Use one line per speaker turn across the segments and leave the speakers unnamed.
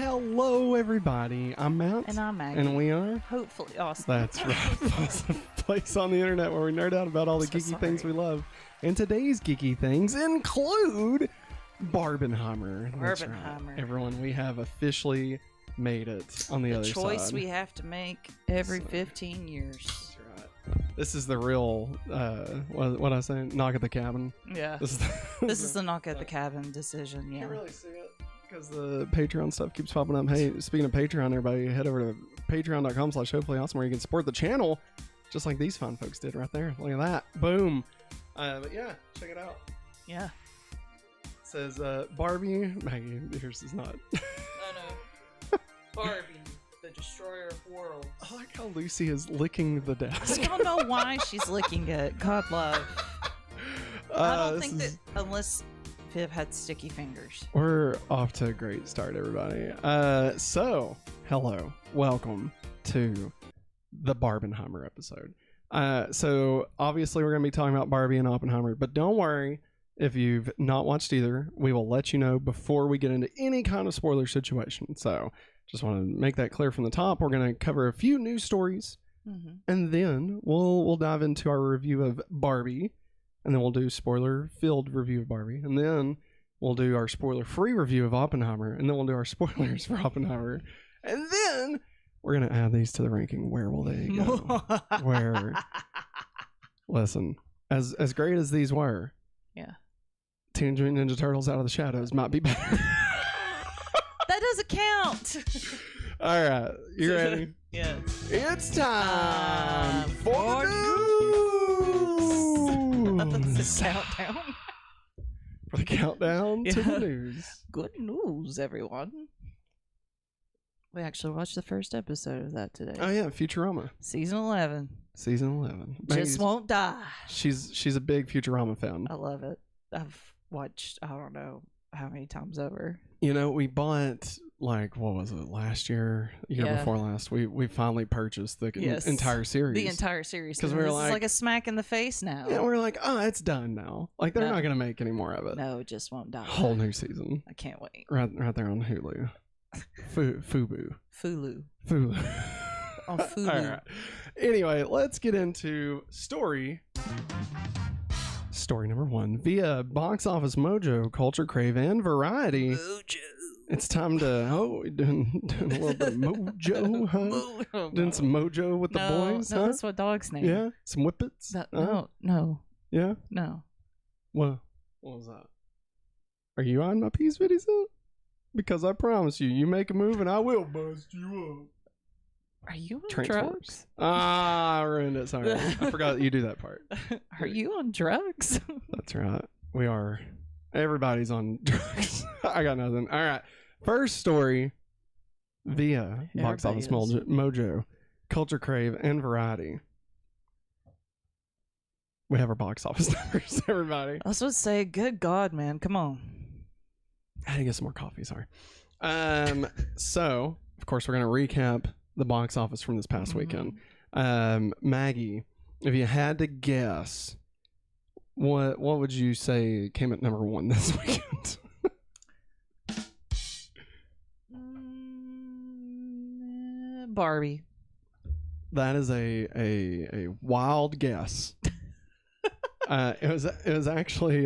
Hello, everybody. I'm Matt.
And I'm Maggie.
And we are...
Hopefully awesome.
That's right. The place on the internet where we nerd out about all the geeky things we love. And today's geeky things include Barbenheimer. That's
Barbenheimer.
Right. Everyone, we have officially made it on the other side.
The choice we have to make every 15 years.
That's right. This is the real, what I say, knock at the cabin.
Yeah. This is the knock at the cabin decision, yeah.
You can't really see it because the Patreon stuff keeps popping up. Hey, speaking of Patreon, everybody, head over to patreon.com/hopefullyawesome where you can support the channel just like these fine folks did right there. Look at that. Boom. But yeah, check it out.
Yeah.
It says, Barbie. Maggie, yours is not.
I know. Barbie, the destroyer of worlds.
I like how Lucy is licking the desk.
I don't know why she's licking it. God love. I don't think that unless Viv had sticky fingers.
We're off to a great start, everybody. So, hello. Welcome to the Barbenheimer episode. So, obviously, we're going to be talking about Barbie and Oppenheimer, but don't worry. If you've not watched either, we will let you know before we get into any kind of spoiler situation. So, just want to make that clear from the top. We're going to cover a few news stories, and then we'll dive into our review of Barbie, and then we'll do spoiler-filled review of Barbie, and then we'll do our spoiler-free review of Oppenheimer, and then we'll do our spoilers for Oppenheimer, and then we're going to add these to the ranking. Where will they go? Where? Listen, as great as these were,
yeah,
Teenage Mutant Ninja Turtles Out of the Shadows might be better.
That doesn't count.
All right, you ready?
Yeah.
It's time for the news.
Countdown.
For the countdown to the news.
Good news, everyone. We actually watched the first episode of that today.
Oh yeah, Futurama.
Season 11.
Season 11.
Just won't die.
She's a big Futurama fan.
I love it. I've watched, I don't know how many times over.
You know, we bought, like, what was it, last year? Year before last. We finally purchased the entire series.
The entire series.
Because we were
like... It's like a smack in the face now.
Yeah, we're like, oh, it's done now. Like, they're not going to make any more of it.
No, it just won't die.
Whole new season.
I can't wait.
Right there on Hulu. Fubu.
Fulu. On Fulu.
All right. Anyway, let's get into story number one. Via Box Office Mojo, Culture Crave, and Variety.
Mojo.
It's time to doing a little bit of Mojo, huh? Doing some Mojo with the boys,
No,
huh?
that's what dog's name.
Yeah, some whippets.
No.
Yeah.
No.
What was that? Are you on my piece, Viddy? Because I promise you make a move and I will bust you up.
Are you on drugs?
I ruined it. Sorry. I forgot that you do that part.
Are you on drugs?
That's right. We are. Everybody's on drugs. I got nothing. All right. First story via Box Office Mojo, Culture Crave, and Variety. We have our box office numbers, everybody.
I was supposed to say, good God, man. Come on.
I had to get some more coffee, sorry. So, of course, we're going to recap the box office from this past weekend. Maggie, if you had to guess, what would you say came at number one this weekend?
Barbie.
That is a wild guess. It was actually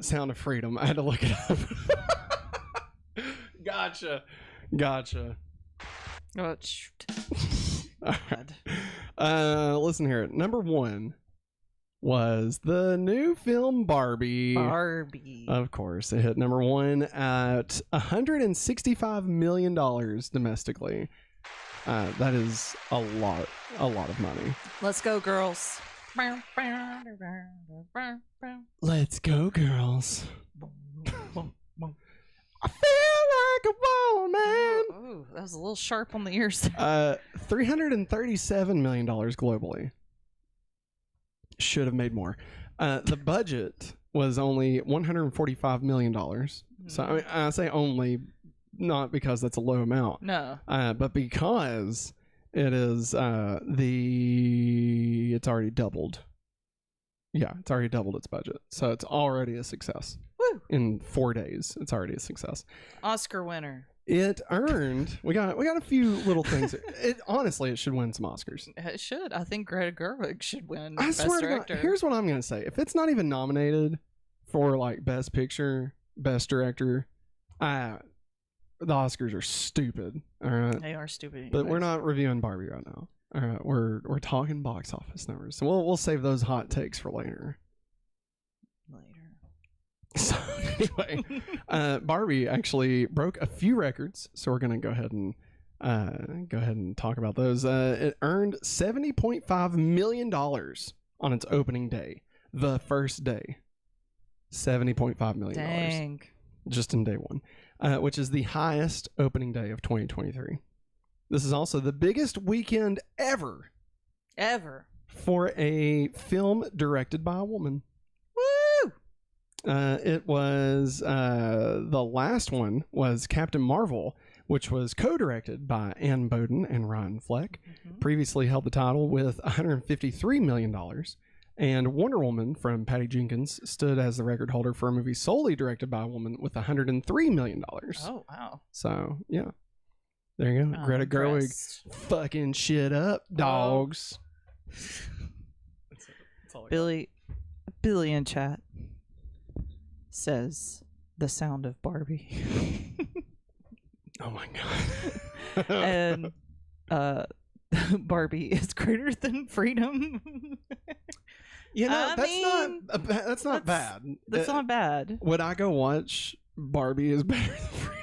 Sound of Freedom. I had to look it up. Gotcha.
Oh, shoot.
Listen here. Number one was the new film Barbie. Of course. It hit number one at $165 million domestically. That is a lot of money.
Let's go, girls.
Let's go, girls. I feel like a woman.
Oh, that was a little sharp on the ears.
$337 million globally. Should have made more. The budget was only $145 million. So I mean, I say only, not because that's a low amount.
No.
But because it is it's already doubled. Yeah, it's already doubled its budget. So it's already a success.
Woo!
In 4 days, it's already a success.
Oscar winner.
It earned. We got a few little things. Honestly, it should win some Oscars.
It should. I think Greta Gerwig should win
I
Best
swear to
Director.
God, here's what I'm gonna say: if it's not even nominated for like Best Picture, Best Director, the Oscars are stupid. All right,
They are stupid.
but we're not reviewing Barbie right now. All right, we're talking box office numbers. So we'll save those hot takes for later. So anyway, Barbie actually broke a few records, so we're gonna go ahead and talk about those. It earned $70.5 million on its opening day, the first day. $70.5 million.
Dang.
Just in day one, which is the highest opening day of 2023. This is also the biggest weekend ever for a film directed by a woman.
Woo!
It was the last one was Captain Marvel, which was co-directed by Ann Boden and Ryan Fleck. Previously held the title with $153 million. And Wonder Woman from Patty Jenkins stood as the record holder for a movie solely directed by a woman with $103 million.
Oh, wow.
So, yeah. There you go. Greta Gerwig fucking shit up, dogs.
Billy in chat says the sound of Barbie.
Oh my God.
And Barbie is greater than freedom.
You know, that's not bad.
That's not bad.
Would I go watch Barbie is better than freedom?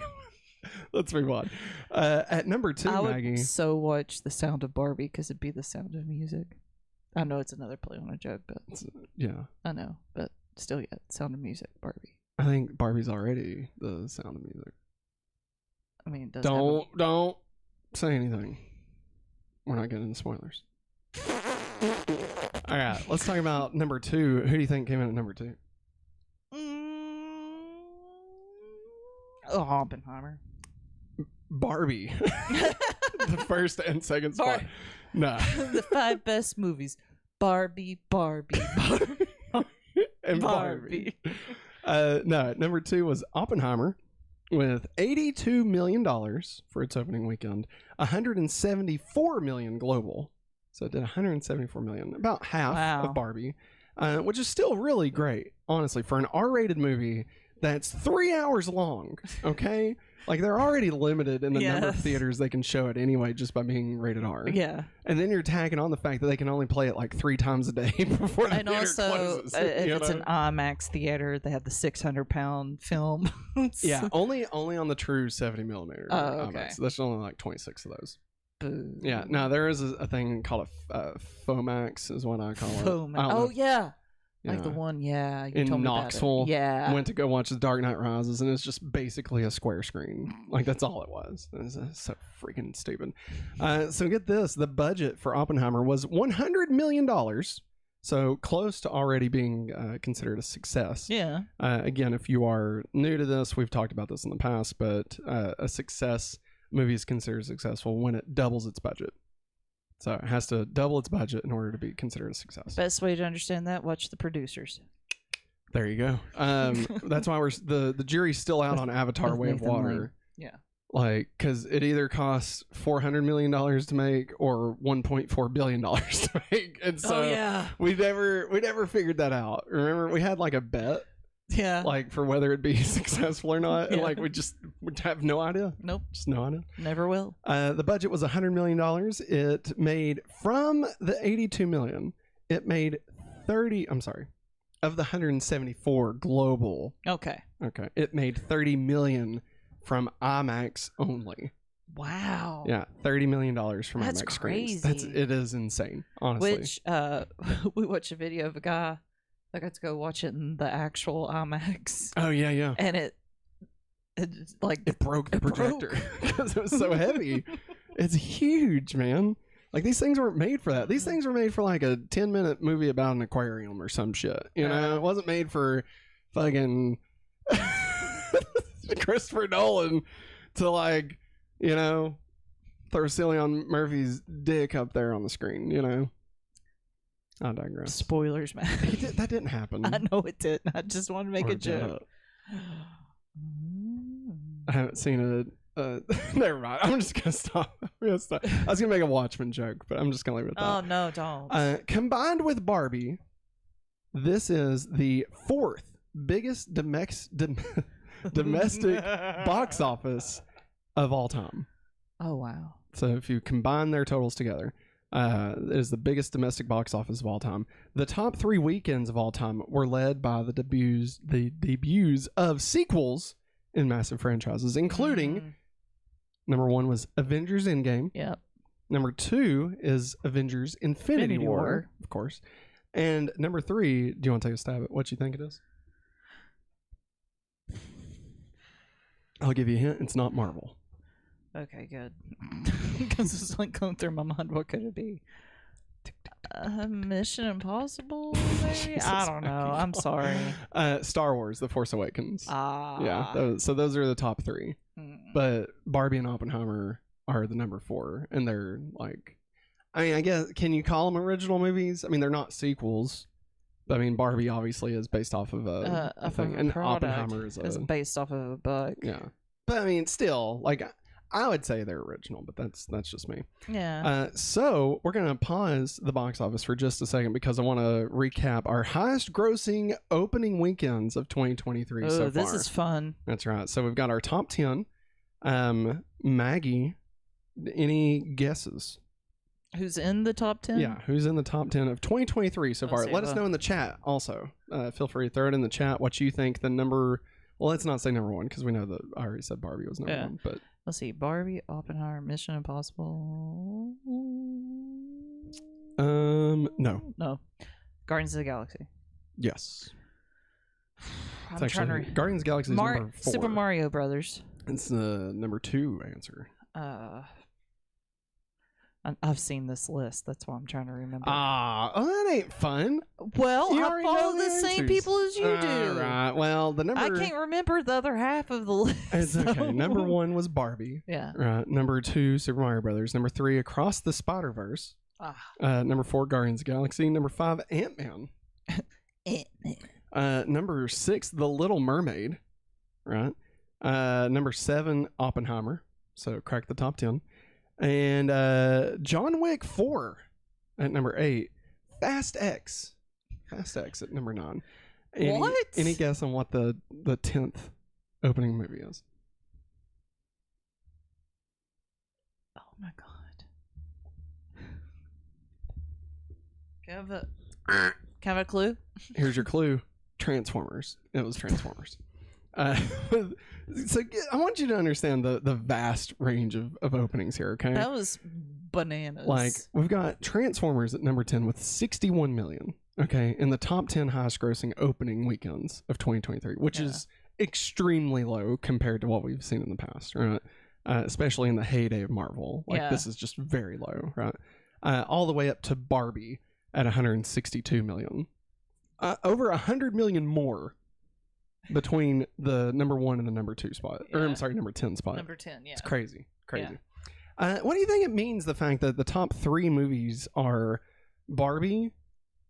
Let's move on. At number 2,
I would
Maggie.
so watch the sound of Barbie because it'd be the sound of music. I know it's another play on a joke, but
yeah,
I know, but still, yeah, sound of music, Barbie.
I think Barbie's already the sound of music.
I mean, it does
don't say anything. We're not getting into spoilers. All right, let's talk about number 2. Who do you think came in at number 2?
Oppenheimer.
Barbie. The first and second spot. No.
The 5 best movies. Barbie.
And Barbie. No, number 2 was Oppenheimer with $82 million for its opening weekend, $174 million global. So it did $174 million, about half of Barbie, which is still really great, honestly, for an R-rated movie that's 3 hours long. Okay, like they're already limited in the number of theaters they can show it anyway, just by being rated R.
Yeah,
and then you're tagging on the fact that they can only play it like 3 times a day before the theater closes.
If it's an IMAX theater, they have the 600-pound film.
Yeah, only on the true 70 millimeter.
Oh, okay.
IMAX. There's only like 26 of those.
Boo.
Yeah, no, there is a thing called a FOMAX is what I call it.
Oh yeah.
Yeah.
Like the one, you
in
told me
Knoxville.
about it. Yeah.
Went to go watch The Dark Knight Rises, and it's just basically a square screen. Like, that's all it was. It's so freaking stupid. So get this. The budget for Oppenheimer was $100 million. So close to already being considered a success.
Yeah.
Again, if you are new to this, we've talked about this in the past, but a success movie is considered successful when it doubles its budget. So it has to double its budget in order to be considered a success.
Best way to understand that, watch The Producers.
There you go. That's why the jury's still out on Avatar: Way of Water.
Yeah.
Like, because it either costs $400 million to make or $1.4 billion to make. And so we never figured that out. Remember, we had like a bet.
Yeah.
Like, for whether it'd be successful or not. And like, we have no idea.
Nope.
Just no idea.
Never will.
The budget was $100 million. It made, from the $82 million, it made of the 174 global.
Okay.
It made 30 million from IMAX only.
Wow.
Yeah, $30 million from
That's
IMAX
crazy.
screens. It is insane, honestly.
Which we watched a video of a guy that got to go watch it in the actual IMAX.
Oh yeah.
And it
broke the projector because it was so heavy. It's huge, man. Like, these things weren't made for that. These things were made for like a 10-minute movie about an aquarium or some shit. You know, it wasn't made for fucking Christopher Nolan to, like, you know, throw Cillian Murphy's dick up there on the screen, you know. I digress.
Spoilers, man.
That didn't happen.
I know it didn't. I just wanted to make a joke.
I haven't seen it Never mind. I'm just gonna stop. I was gonna make a Watchmen joke, but I'm just gonna leave it at that.
Oh no, don't.
Combined with Barbie, this is the fourth biggest domestic box office of all time.
Oh wow!
So if you combine their totals together, it is the biggest domestic box office of all time. The top 3 weekends of all time were led by the debuts of sequels in massive franchises, including number 1 was Avengers Endgame.
Yep.
Number 2 is Avengers Infinity War, of course. And number 3, do you want to take a stab at what you think it is? I'll give you a hint. It's not Marvel.
Okay, good. Because it's like going through my mind. What could it be? Mission Impossible? Maybe? I don't know. I'm sorry.
Star Wars: The Force Awakens. Yeah. So those are the top 3. But Barbie and Oppenheimer are the number 4, and they're like, I mean, I guess, can you call them original movies? I mean, they're not sequels. But I mean, Barbie obviously is based off of a thing, and Oppenheimer is
based off of a book.
Yeah. But I mean, still, like, I would say they're original, but that's just me.
Yeah.
So we're gonna pause the box office for just a second because I want to recap our highest grossing opening weekends of 2023 so far.
This is fun.
That's right. So we've got our top 10. Maggie, any guesses?
Who's in the top 10?
Yeah, who's in the top 10 of 2023 so far? Let us know in the chat also. Feel free to throw it in the chat what you think the number... Well, let's not say number 1 because we know that I already said Barbie was number 1. But
let's see. Barbie, Oppenheimer, Mission Impossible...
No.
Guardians of the Galaxy.
Yes.
I'm trying to...
Guardians of the Galaxy is number 4.
Super Mario Brothers.
It's the number 2 answer.
I've seen this list. That's why I'm trying to remember.
That ain't fun.
Well, I follow the same people as you do.
Right. Well, the number...
I can't remember the other half of the list.
It's okay. Number 1 was Barbie.
Yeah.
Right. Number 2, Super Mario Brothers. Number 3, Across the Spider-Verse. Number 4, Guardians of the Galaxy. Number 5, Ant-Man.
Ant-Man.
Number 6, The Little Mermaid. Right. Number 7, Oppenheimer. So crack the top 10. And John Wick 4 at number 8. Fast X at number 9. Any guess on what the 10th opening movie is?
Oh my god. Can I have a clue?
Here's your clue. Transformers. It was Transformers. So I want you to understand the vast range of openings here, okay?
That was bananas.
Like, we've got Transformers at number 10 with 61 million, okay, in the top 10 highest grossing opening weekends of 2023, which is extremely low compared to what we've seen in the past, right? Especially in the heyday of Marvel. Like, this is just very low, right? All the way up to Barbie at 162 million. Over 100 million more between the number 1 and the number 2 spot. Or I'm sorry, number 10 spot.
Number 10, yeah.
It's crazy. What do you think it means, the fact that the top 3 movies are Barbie,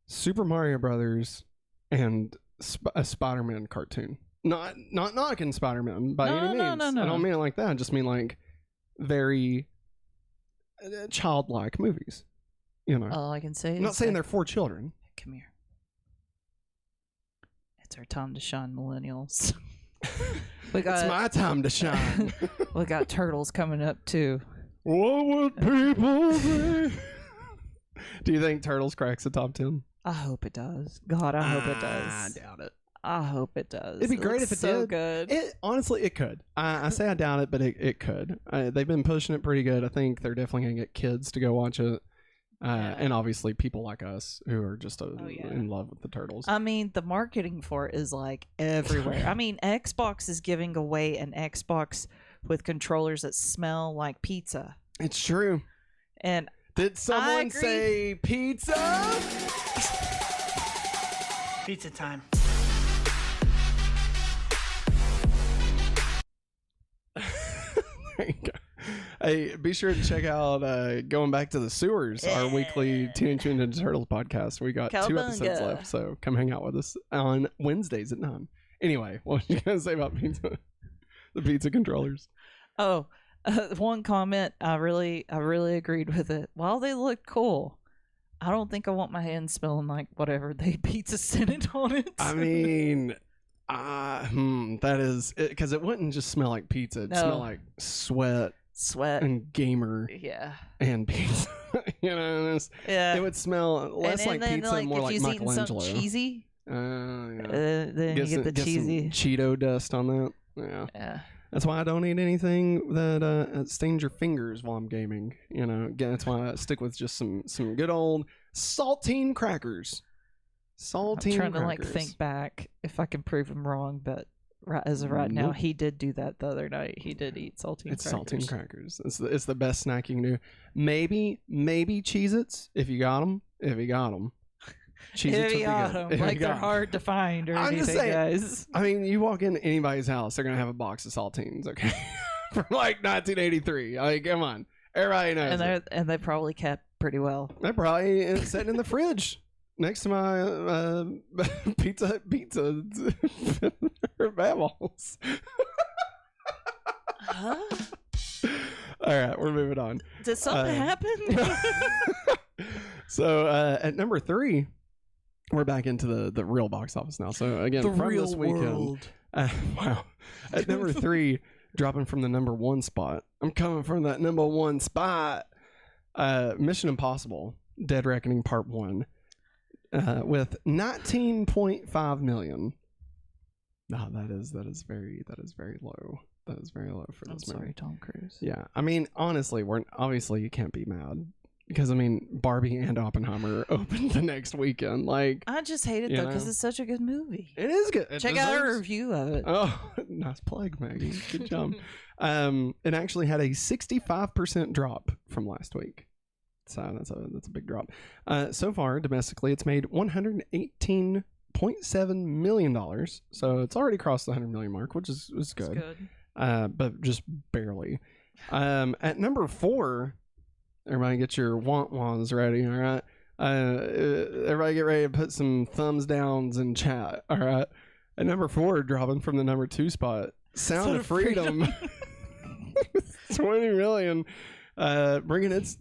Super Mario Brothers, and a Spider-Man cartoon? Not knocking Spider-Man by any means. No. I don't mean it like that. I just mean like very childlike movies. You know.
All I can say is...
I'm not saying they're for children.
Come here. It's our time to shine, millennials.
It's my time to shine.
We got Turtles coming up too.
What would people say? Do you think Turtles cracks the top 10?
I hope it does. God, I hope it does.
I doubt it.
I hope it does.
It'd be great if it
so
did.
Good.
Honestly, it could. I say I doubt it, but it could. They've been pushing it pretty good. I think they're definitely going to get kids to go watch it. And obviously people like us who are just in love with the Turtles.
I mean, the marketing for it is like everywhere. I mean, Xbox is giving away an Xbox with controllers that smell like pizza.
It's true.
And
did someone say pizza?
Pizza time.
There you go. Hey, be sure to check out Going Back to the Sewers, our weekly Teenage Mutant Ninja Turtles podcast. We got 2 episodes left, so come hang out with us on Wednesdays at 9. Anyway, what are you going to say about pizza? The pizza controllers.
Oh, one comment I really agreed with it. While they looked cool, I don't think I want my hands smelling like whatever they pizza scented on it.
I mean, that is because it wouldn't just smell like pizza. It'd smell like sweat and gamer
Yeah.
and pizza.
Yeah.
It would smell less like pizza and more like Michelangelo.
Cheesy.
Yeah.
Then you get the cheesy
some Cheeto dust on that.
Yeah.
That's why I don't eat anything that stains your fingers while I'm gaming. Again, that's why I stick with just some good old saltine crackers.
I'm trying to think back if I can prove him wrong, but as of right now, he did do that the other night. He did eat saltine crackers. It's saltine
crackers. It's the best snack you can do. Maybe Cheez-Its if you got them. If you got them.
Like they're hard to find or anything, just saying, guys.
I mean, you walk into anybody's house, they're gonna have a box of saltines, okay, from like 1983. Like, come on, everybody knows.
And they probably kept pretty well.
They're probably sitting in the fridge next to my Pizza Hut pizza babbles.
Huh?
All right, we're moving on.
Did something happen?
So at number 3. We're back into the real box office now. So again,
the
from
real
this weekend,
world.
Wow. At number 3, dropping from the number 1 spot. I'm coming from that number 1 spot. Mission Impossible: Dead Reckoning Part 1, with 19.5 million. No, that is very low. That is very low for this movie.
Sorry, Tom Cruise.
Yeah, I mean, honestly, obviously you can't be mad. Because, I mean, Barbie and Oppenheimer opened the next weekend. Like,
I just hate it, though, because it's such a good movie.
It is good.
Check out our review of it.
Oh, nice plug, Maggie. Good job. It actually had a 65% drop from last week. So that's a big drop. So far, domestically, it's made $118.7 million. So it's already crossed the 100 million mark, which is good.
That's good.
But just barely. At number 4... Everybody get your want-wans ready, all right? Everybody get ready to put some thumbs downs in chat, all right? At number 4, dropping from the number 2 spot, Sound of Freedom. 20 million, bringing its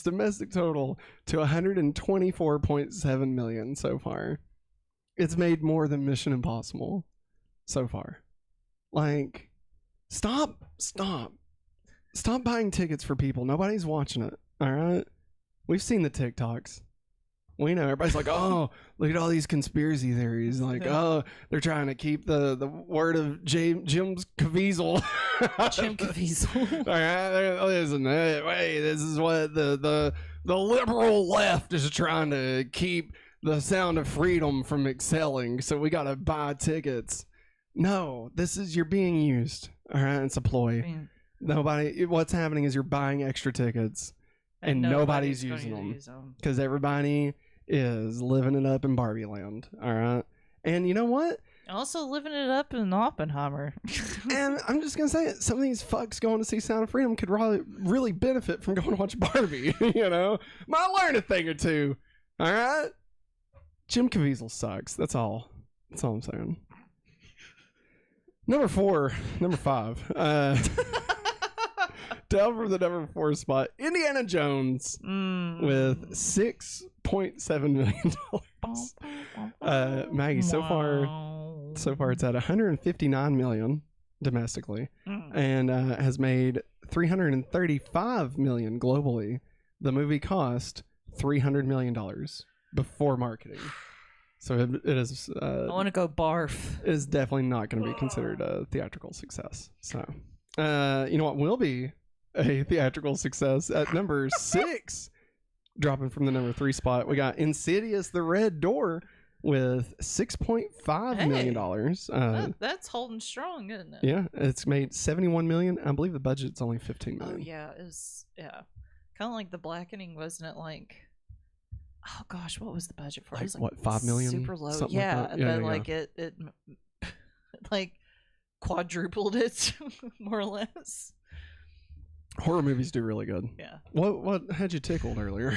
domestic total to 124.7 million so far. It's made more than Mission Impossible so far. Like, stop buying tickets for people. Nobody's watching it. All right. We've seen the TikToks. We know everybody's like, oh, look at all these conspiracy theories. Like, oh, they're trying to keep the word of Jim Caviezel.
Jim Caviezel.
All right. Listen, wait, this is what the liberal left is trying to keep the Sound of Freedom from excelling. So we got to buy tickets. No, you're being used. All right. It's a ploy. What's happening is you're buying extra tickets and nobody's using them because everybody is living it up in Barbie land. All right. And you know what?
Also living it up in Oppenheimer.
And I'm just going to say it. Some of these fucks going to see Sound of Freedom could really benefit from going to watch Barbie. Might learn a thing or two. All right. Jim Caviezel sucks. That's all I'm saying. Number 5. Down from the number 4 spot, Indiana Jones with $6.7 million. Maggie, so far it's at 159 million domestically, and has made 335 million globally. The movie cost $300 million before marketing. So it is.
I want to go barf.
It is definitely not going to be considered a theatrical success. So, you know what will be a theatrical success at number 6, dropping from the number 3 spot. We got Insidious: The Red Door with $6.5 million.
That's holding strong, isn't it?
Yeah, it's made 71 million. I believe the budget's only 15 million.
Oh yeah, kind of like The Blackening, wasn't it? Like, oh gosh, what was the budget for?
Like,
it was like
what, 5 million?
Super low.
Something
Yeah,
like that.
but like it like quadrupled it more or less.
Horror movies do really good.
Yeah.
What had you tickled earlier?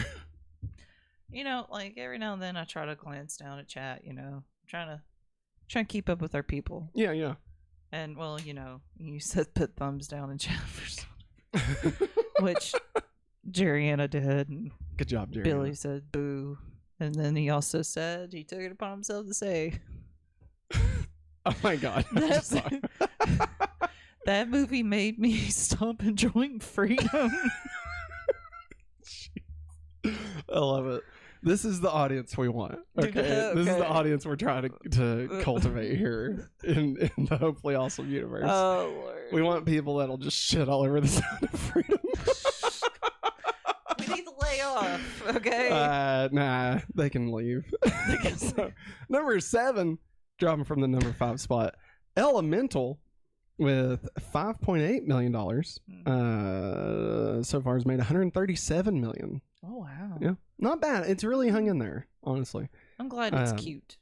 Like every now and then I try to glance down at chat, trying to keep up with our people.
Yeah.
And well, you said put thumbs down in chat for something, which Jerriana did. And
Good job, Jerry.
Billy said boo. And then he also said he took it upon himself to say,
oh my God. I'm sorry.
That movie made me stop enjoying freedom.
I love it. This is the audience we want. Okay. This is the audience we're trying to cultivate here in the hopefully awesome universe.
Oh, Lord.
We want people that'll just shit all over the sound of freedom.
We need to lay off, okay?
Nah, they can leave. So, number 7, dropping from the number 5 spot, Elemental with $5.8 million. So far has made $137 million.
Oh, wow.
Yeah, not bad. It's really hung in there, honestly.
I'm glad it's cute.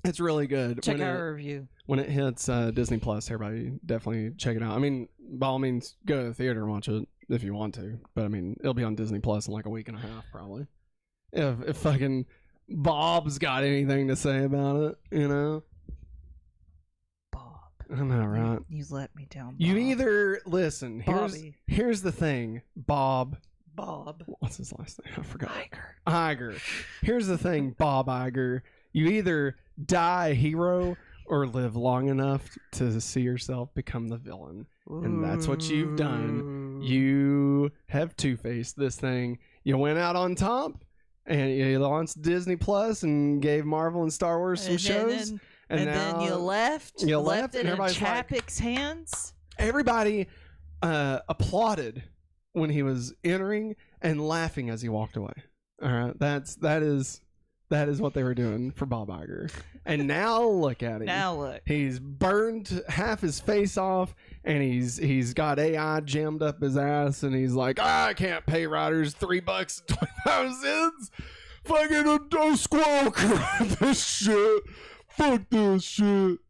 It's really good.
Check out our review.
When it hits Disney Plus, everybody definitely check it out. I mean, by all means, go to the theater and watch it if you want to. But I mean, it'll be on Disney Plus in like a week and a half, probably. If fucking Bob's got anything to say about it,
Bob.
I know, right?
You let me down, Bob.
You either listen. Here's the thing, Bob. What's his last name? I forgot. Iger. Here's the thing, Bob Iger. You either die a hero or live long enough to see yourself become the villain. And that's what you've done. You have two-faced this thing. You went out on top and you launched Disney Plus and gave Marvel and Star Wars some shows.
And then you left.
You left
it
and
in
everybody's
Chapek's hands.
Everybody applauded when he was entering and laughing as he walked away. All right, that is what they were doing for Bob Iger. And now look at him.
Now look. He's
burned half his face off, and he's got AI jammed up his ass, and he's like, I can't pay writers $3.25. Fucking don't squawk this shit. Fuck this shit.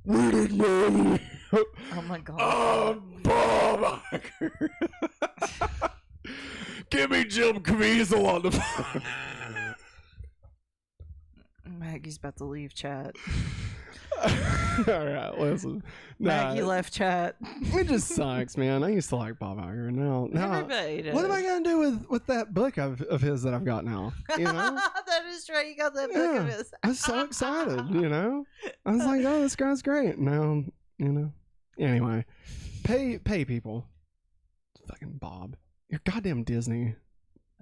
We didn't know.
Oh my God.
Oh, Bob Iger. Give me Jim Caviezel on the phone.
Maggie's about to leave chat.
All right, listen.
Maggie left chat.
It just sucks, man. I used to like Bob Iger. Now
everybody does.
What am I gonna do with that book of his that I've got now?
That is right. You got that book of his.
I was so excited. I was like, oh, this guy's great. Now, Anyway, pay people. Fucking Bob. You're goddamn Disney.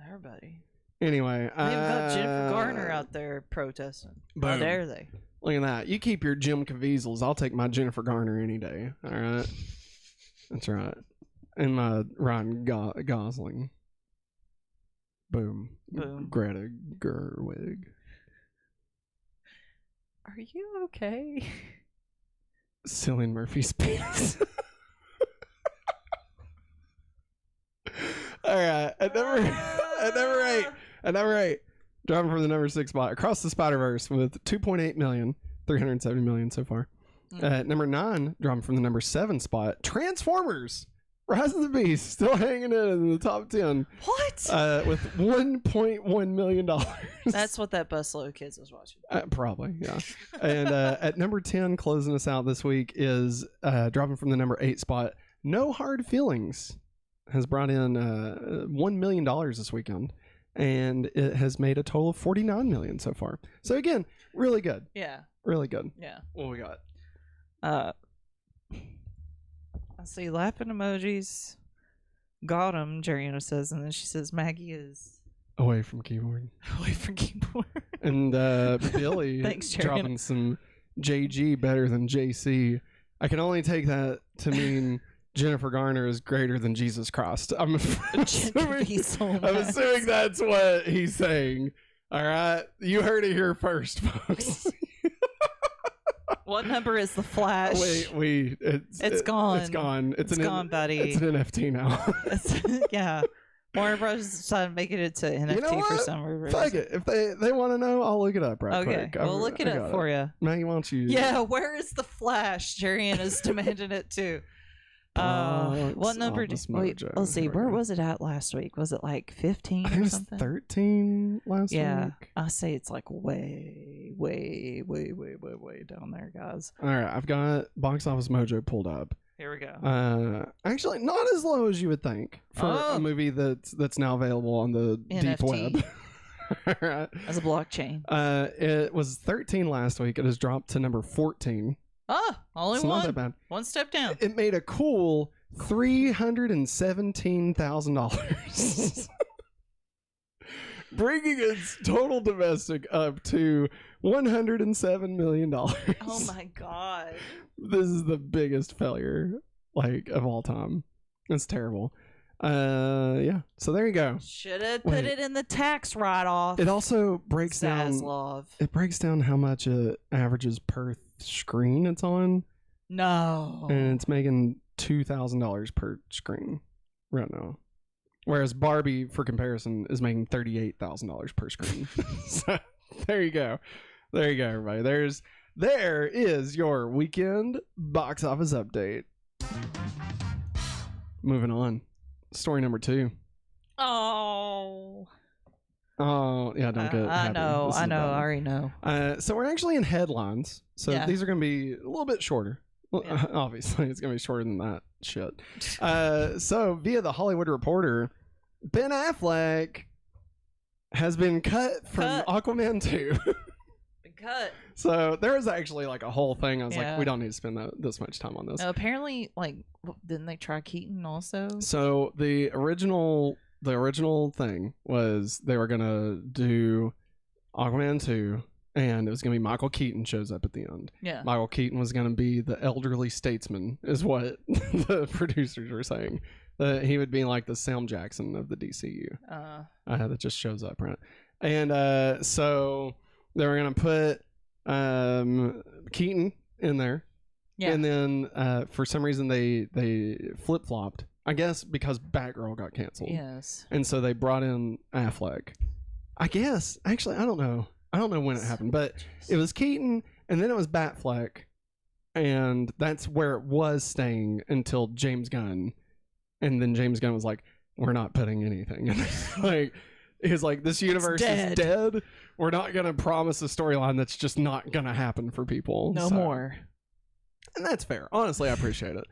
Everybody.
Anyway,
they've got Jennifer Garner out there protesting.
Boom.
How dare they?
Look at that. You keep your Jim Caviezel's. I'll take my Jennifer Garner any day. All right. That's right. And my Ryan Gosling. Boom. Greta Gerwig.
Are you okay?
Cillian Murphy's penis. All right. At number 8, dropping from the number 6 spot, Across the Spider-Verse with 2.8 million, 370 million so far. At number 9, dropping from the number 7 spot, Transformers, Rise of the Beast, still hanging in the top 10.
What?
With $1.1 million.
That's what that busload of kids was watching.
Probably, yeah. And at number 10, closing us out this week, is dropping from the number 8 spot, No Hard Feelings. Has brought in $1 million this weekend, and it has made a total of $49 million so far. So again, really good.
Yeah.
Really good.
Yeah.
What we got?
I see laughing emojis. Got him, Jerriana says, and then she says Maggie is
away from keyboard.
Away from keyboard.
And Billy
Thanks,
dropping some JG better than JC. I can only take that to mean Jennifer Garner is greater than Jesus Christ. I'm assuming that's what he's saying. All right, you heard it here first, folks.
What number is the Flash?
Wait, it's gone. It's gone.
It's gone, buddy.
It's an NFT now.
Yeah. Warner Bros. Decided to make it into NFT for some reason.
Fuck it. If they want to know, I'll look it up right quick.
Okay, we'll look it up for you.
Maggie, why don't you?
Yeah, where is the Flash? Jerriana's demanding it too. What number did wait? Let's see. Where was it at last week? Was it like 15
I think
or
it was
something?
13 last week.
I say it's like way down there, guys.
All right, I've got Box Office Mojo pulled up.
Here we go.
Actually, not as low as you would think for a movie that's now available on the deep web. Right.
As a blockchain.
It was 13 last week. It has dropped to number 14.
Only
it's
one.
Not that bad.
One step down.
It made a cool $317,000. Bringing its total domestic up to $107 million.
Oh my god.
This is the biggest failure of all time. It's terrible. Yeah. So there you go.
Should have put it in the tax write-off.
It also breaks down.
Zaslav.
It breaks down how much it averages per screen it's on.
No.
And it's making $2,000 per screen right now. Whereas Barbie, for comparison, is making $38,000 per screen. So there you go. There you go, everybody. There is your weekend box office update. Moving on. Story number 2.
Oh,
yeah, don't get
I
happy.
know, I already know.
So we're actually in headlines. So these are going to be a little bit shorter. Well, obviously, it's going to be shorter than that shit. So via the Hollywood Reporter, Ben Affleck has been cut from Aquaman 2.
Cut.
So there was actually a whole thing. I was like, we don't need to spend this much time on this.
No, apparently, didn't they try Keaton also?
So the original thing was they were gonna do Aquaman 2, and it was gonna be Michael Keaton shows up at the end.
Yeah.
Michael Keaton was gonna be the elderly statesman, is what the producers were saying. That he would be like the Sam Jackson of the DCU. That just shows up, right? And so they were gonna put Keaton in there, and then for some reason they flip flopped. I guess because Batgirl got canceled.
Yes.
And so they brought in Affleck. I guess actually I don't know when it happened, but it was Keaton, and then it was Batfleck, and that's where it was staying until James Gunn, and then James Gunn was like, "We're not putting anything in." He was like, this universe is dead. We're not going to promise a storyline that's just not going to happen for people.
No more.
And that's fair. Honestly, I appreciate it.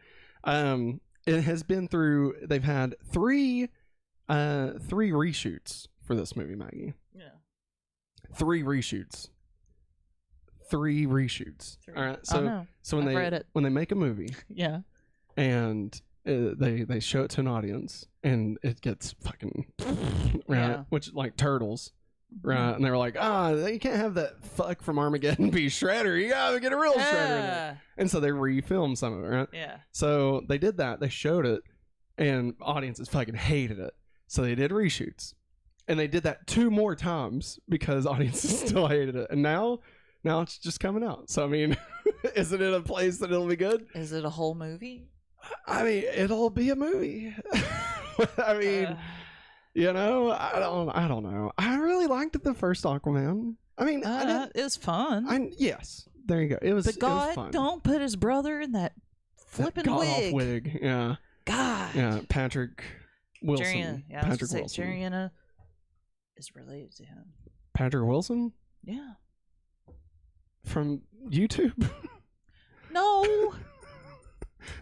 It has been through, they've had three reshoots for this movie, Maggie.
Yeah.
3 reshoots. 3 reshoots. 3. All right. So when they make a movie.
Yeah.
And they show it to an audience, and it gets fucking right, which turtles, right? And they were like, you can't have that fuck from Armageddon be Shredder. You gotta get a real Shredder in it. And so they refilmed some of it, right?
Yeah.
So they did that. They showed it, and audiences fucking hated it. So they did reshoots, and they did that 2 more times because audiences still hated it. And now it's just coming out. So I mean, is it in a place that it'll be good?
Is it a whole movie?
I mean, it'll be a movie. I mean, I don't know. I really liked the first Aquaman. I mean,
it was fun.
Yes, there you go. It was.
But God,
it was fun.
Don't put his brother in that flipping wig.
Wig. Yeah.
God.
Yeah, Patrick Wilson.
Patrick Wilson. Jariana is related to him.
Patrick Wilson?
Yeah.
From YouTube?
No.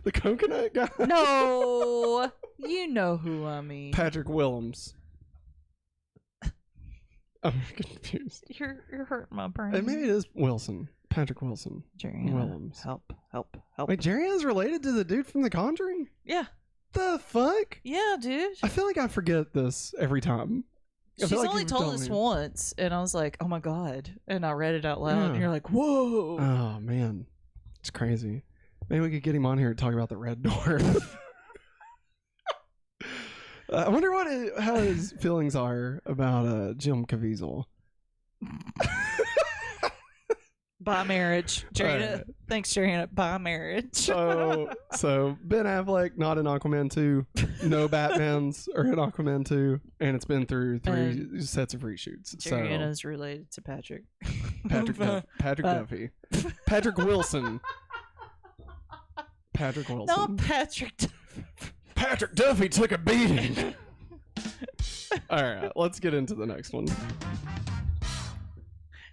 The coconut guy?
No. You know who I mean.
Patrick Willems. I'm confused.
You're hurting my brain.
And maybe it is Wilson. Patrick Wilson.
Jariana.
Willems.
Help.
Wait, Jariana's related to the dude from The Conjuring?
Yeah.
The fuck?
Yeah, dude.
I feel like I forget this every time.
She's only told us once, and I was like, oh my God. And I read it out loud, and you're like, whoa.
Oh, man. It's crazy. Maybe we could get him on here to talk about the Red Dwarf. I wonder how his feelings are about Jim Caviezel.
By marriage. Jarina. Right. Thanks, Jarina. By marriage.
So Ben Affleck, not in Aquaman 2. No Batmans are in Aquaman 2. And it's been through 3 sets of reshoots.
Jarina's related to Patrick.
Patrick Duffy. Patrick Wilson. Patrick Wilson.
Not Patrick.
Patrick Duffy took a beating. All right, let's get into the next one.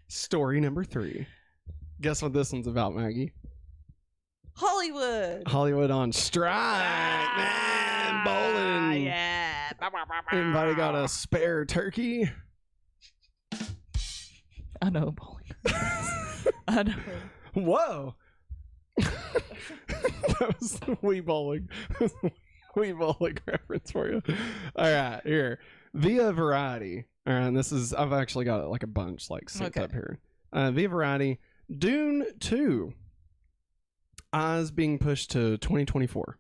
Story number 3. Guess what this one's about, Maggie?
Hollywood.
Hollywood on strike, man. Bowling.
Yeah.
Anybody got a spare turkey?
I know bowling. I know.
Whoa. That was the Wii bowling. Wii bowling reference for you. All right, here. Via Variety. All right, and this is, I've actually got like a bunch like synced up here. Via Variety. Dune 2. Eyes being pushed to 2024.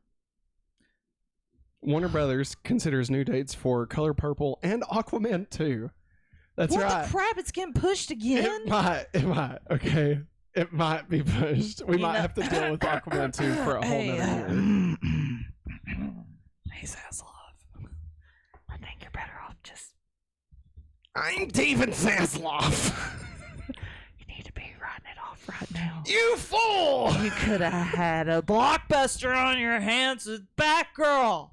Warner Brothers considers new dates for Color Purple and Aquaman 2. That's
what
right.
The crap? It's getting pushed again?
It might. Okay. It might be pushed. We might have to deal with Aquaman 2 for a whole nother year.
Hey, Zaslav. I think you're better off just...
I'm David Zaslav.
You need to be writing it off right now.
You fool!
You could have had a blockbuster on your hands with Batgirl.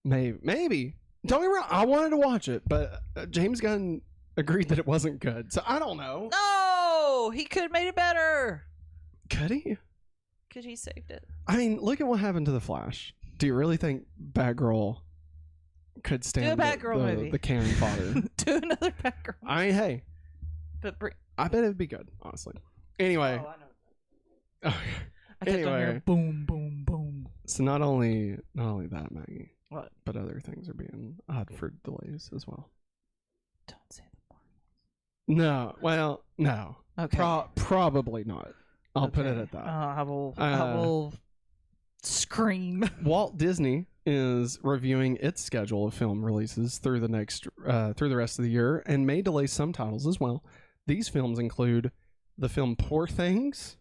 Maybe. Don't get me wrong. I wanted to watch it, but James Gunn agreed that it wasn't good. So I don't know.
No! He could have made it better.
Could he?
Could he saved it?
I mean, look at what happened to The Flash. Do you really think Batgirl could stand
movie.
the cannon fodder?
Do another Batgirl.
Hey.
But
I bet it'd be good, honestly. Anyway.
Oh, I know. I kept
Anyway.
on hearing boom, boom, boom.
So not only that, Maggie.
What?
But other things are being odd for delays as well.
Don't say the more.
No. Well, no.
Okay.
Probably not. I'll put it at that.
I will scream.
Walt Disney is reviewing its schedule of film releases through the rest of the year and may delay some titles as well. These films include the film Poor Things,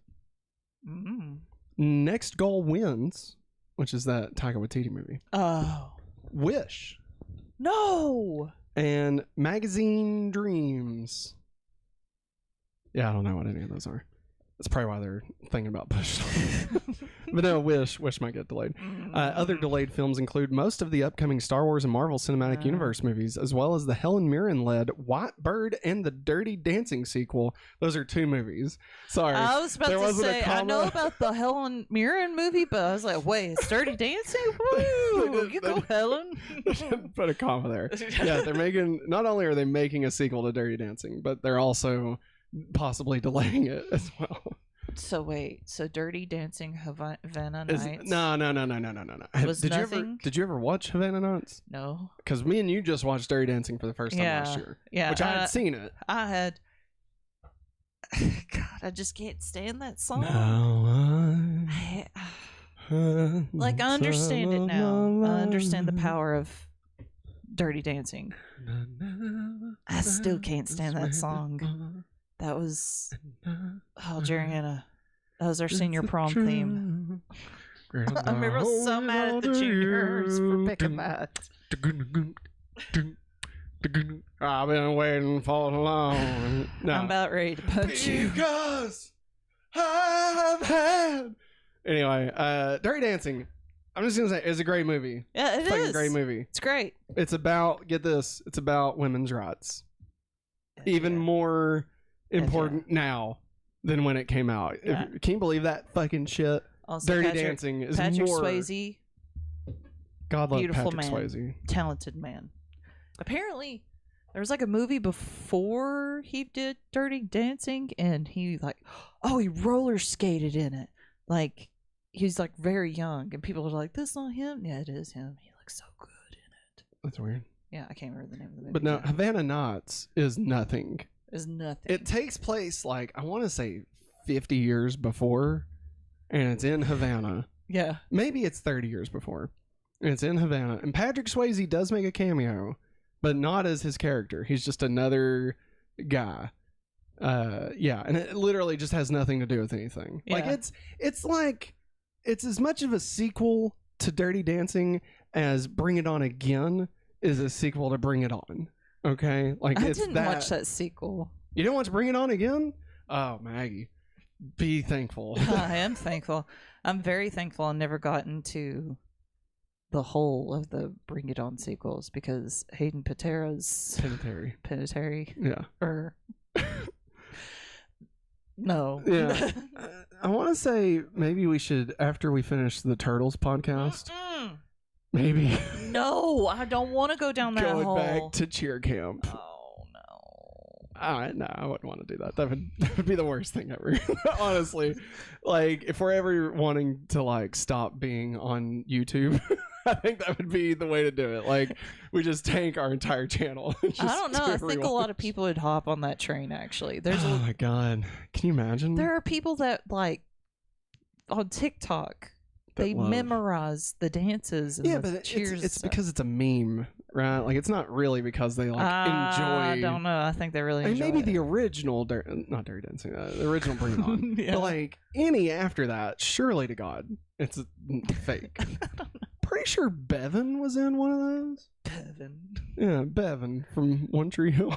Next Goal Wins, which is that Taika Waititi movie.
Oh.
Wish.
No.
And Magazine Dreams. Yeah, I don't know what any of those are. That's probably why they're thinking about pushing. But no, Wish might get delayed. Other delayed films include most of the upcoming Star Wars and Marvel Cinematic Universe movies, as well as the Helen Mirren-led White Bird and the Dirty Dancing sequel. Those are 2 movies. Sorry.
I was about to say, I know about the Helen Mirren movie, but I was like, wait, it's Dirty Dancing? Woo! You go, Helen.
Put a comma there. Yeah, they're making, not only are they making a sequel to Dirty Dancing, but they're also possibly delaying it as well.
So wait, Dirty Dancing Havana Nights?
No.
Was nothing?
Did you ever watch Havana Nights?
No.
Because me and you just watched Dirty Dancing for the first time last year.
Yeah.
Which I had seen it.
I had. God, I just can't stand that song. Like, I understand it now. I understand the power of Dirty Dancing. I still can't stand that song. That was that was our senior prom theme. I remember I was so mad at the juniors for picking that.
I've been waiting for long. No.
I'm about ready to punch you.
Because I've had. Anyway, Dirty Dancing. I'm just gonna say it's a great movie.
Yeah, it is.
A great movie.
It's great.
It's about, get this, it's about women's rights. Even more important now than when it came out.
Yeah.
Can you believe that fucking shit?
Also,
Dirty Dancing is
Patrick
more.
Swayze,
God love
beautiful
Patrick
man,
Swayze.
talented man. Apparently, there was like a movie before he did Dirty Dancing, and he he roller skated in it. Like, he's like very young, and people are like, "This is not him." Yeah, it is him. He looks so good in it.
That's weird.
Yeah, I can't remember the name of the movie.
But no, Havana Nights is nothing.
Is nothing.
It takes place like, I want to say 50 years before, and it's in Havana.
Yeah.
Maybe it's 30 years before. And it's in Havana. And Patrick Swayze does make a cameo, but not as his character. He's just another guy. Yeah, and it literally just has nothing to do with anything.
Yeah.
Like it's as much of a sequel to Dirty Dancing as Bring It On Again is a sequel to Bring It On. Okay? Like,
I
it's
didn't watch that sequel.
You didn't watch Bring It On Again? Oh, Maggie. Be thankful.
I am thankful. I'm very thankful I never got into the whole of the Bring It On sequels because Hayden Panettara's Panettiere.
Yeah.
Or no.
Yeah. I want to say maybe we should, after we finish the Turtles podcast, maybe.
No, I don't want to go down that
going
hole.
back to cheer camp.
Oh no.
No, I wouldn't want to do that. That would be the worst thing ever. Honestly, like if we're ever wanting to like stop being on YouTube, I think that would be the way to do it. Like we just tank our entire channel.
I don't know. I think a lot of people would hop on that train. Actually,
Oh my god, can you imagine?
There are people that like on TikTok. They memorize the dances and the cheers.
It's because it's a meme, right? Like it's not really because they like enjoy.
I don't know. I think they really enjoy
maybe
it.
the original, not Dirty Dancing, the original Bring It On.
Yeah.
But like any after that, surely to God, it's fake. Pretty sure Bevan was in one of those.
Bevan.
Yeah, Bevan from One Tree Hill.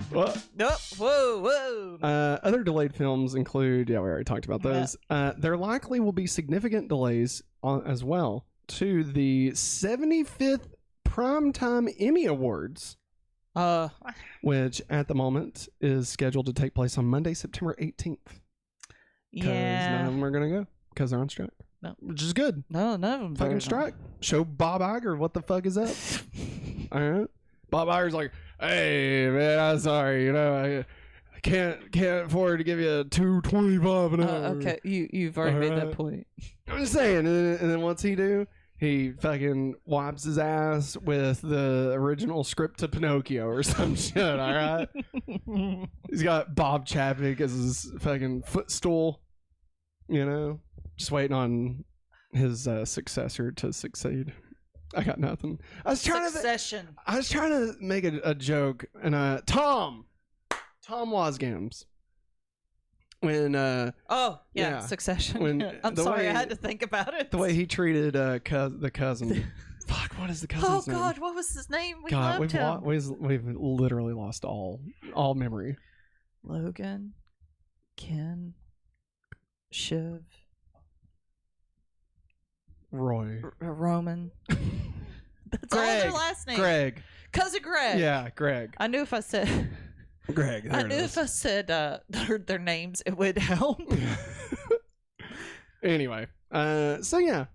What?
Oh, whoa.
Other delayed films include, we already talked about those. There likely will be significant delays as well to the 75th Primetime Emmy Awards, which at the moment is scheduled to take place on Monday, September 18th. Because none of them are going to go because they're on strike.
No.
Which is good.
No, none of them.
Fucking strike. Show Bob Iger what the fuck is up. All right. Bob Iger's like, hey man, I'm sorry, I can't afford to give you a $2.25 an hour.
Okay, you've already made that point.
I'm just saying, and then what's he do? He fucking wipes his ass with the original script to Pinocchio or some shit. All right, he's got Bob Chapek as his fucking footstool. Just waiting on his successor to succeed. I got nothing. I was trying to make a joke, and Tom Wasgams. When
Succession. I'm sorry, I had to think about it.
The way he treated the cousin. Fuck, what is the cousin's name?
Oh God, what was his name? Loved him.
We've literally lost all memory.
Logan, Ken, Shiv,
Roy,
Roman. That's
Greg,
all their last name.
Greg.
Cousin Greg.
Yeah, Greg.
I knew if I said
Greg.
If I said their names, it would help.
Anyway, so yeah,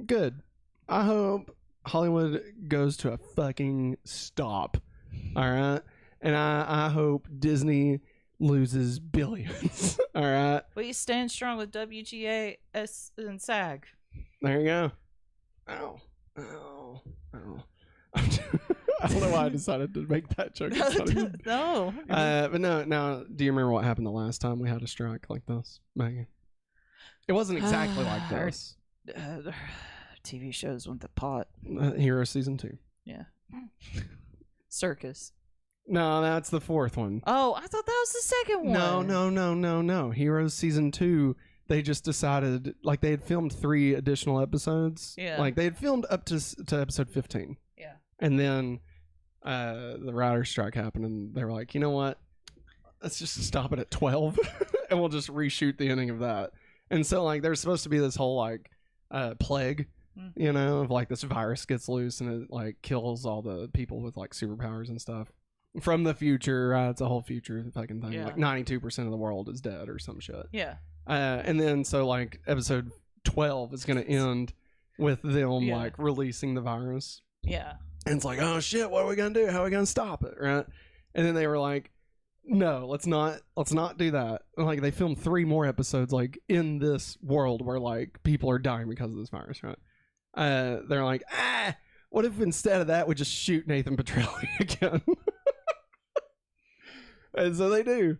good. I hope Hollywood goes to a fucking stop. All right, and I hope Disney loses billions. All right.
We stand strong with WGA and SAG.
There you go. Ow. I don't know why I decided to make that joke.
No.
But no. Now, do you remember what happened the last time we had a strike like this, Maggie? It wasn't exactly like this.
TV shows went the pot.
Hero season 2.
Yeah. Circus.
No, that's the 4th one.
Oh, I thought that was the second one.
No. Heroes season 2. They just decided, like, they had filmed 3 additional episodes.
Yeah.
Like, they had filmed up to episode 15.
Yeah.
And then the writer's strike happened, and they were like, you know what? Let's just stop it at 12, and we'll just reshoot the ending of that. And so, like, there's supposed to be this whole, like, plague, of, like, this virus gets loose, and it, like, kills all the people with, like, superpowers and stuff. From the future, it's a whole future fucking thing. Yeah. Like, 92% of the world is dead or some shit.
Yeah.
And then so like episode 12 is going to end with them like releasing the virus.
Yeah.
And it's like, oh shit, what are we going to do? How are we going to stop it? Right. And then they were like, no, let's not do that. And like they filmed 3 more episodes like in this world where like people are dying because of this virus. Right. They're like, what if instead of that we just shoot Nathan Petrelli again? And so they do.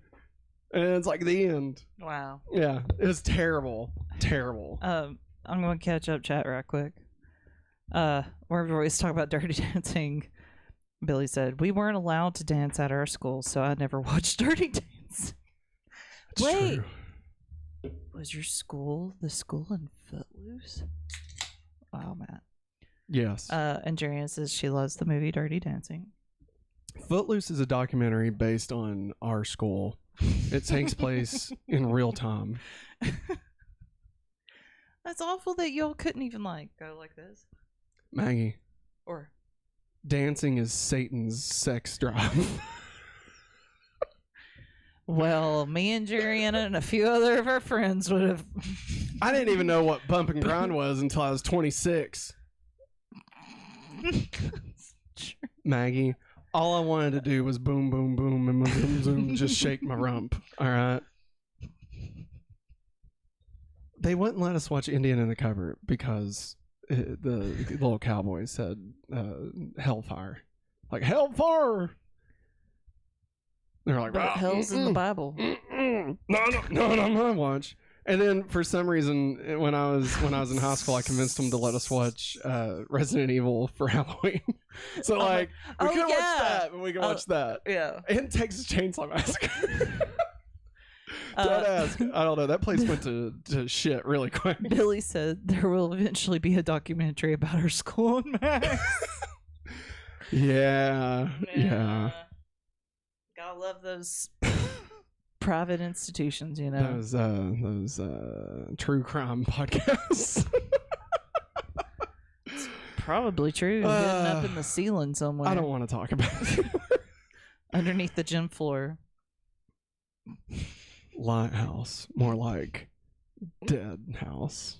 And it's like the end.
Wow.
Yeah. It was terrible. Terrible.
I'm going to catch up chat right quick. Where we always talk about Dirty Dancing, Billy said, we weren't allowed to dance at our school, so I never watched Dirty Dance.
That's
Wait.
True.
Was your school the school in Footloose? Wow, Matt.
Yes.
And Jarian says she loves the movie Dirty Dancing.
Footloose is a documentary based on our school. It takes place in real time.
That's awful that y'all couldn't even like go like this.
Maggie,
Or
dancing is Satan's sex drive.
well, me and Jerianna and a few other of our friends would have.
I didn't even know what bump and grind was until I was 26. Maggie, all I wanted to do was boom, boom, boom, and boom, boom, just shake my rump. All right. They wouldn't let us watch Indian in the Cover because the little cowboy said hellfire. Like, hellfire! They're like,
But hell's in the Bible.
No, not my watch. And then for some reason, when I was in high school, I convinced them to let us watch Resident Evil for Halloween. So we can watch that, but we can watch that.
Yeah.
And Texas Chainsaw Massacre. Don't ask. I don't know. That place went to shit really quick.
Billy said there will eventually be a documentary about our school in Max.
Yeah.
Gotta love those private institutions, you know.
Those true crime podcasts.
Probably true. Hidden up in the ceiling somewhere.
I don't want to talk about it.
Underneath the gym floor.
Lighthouse. More like dead house.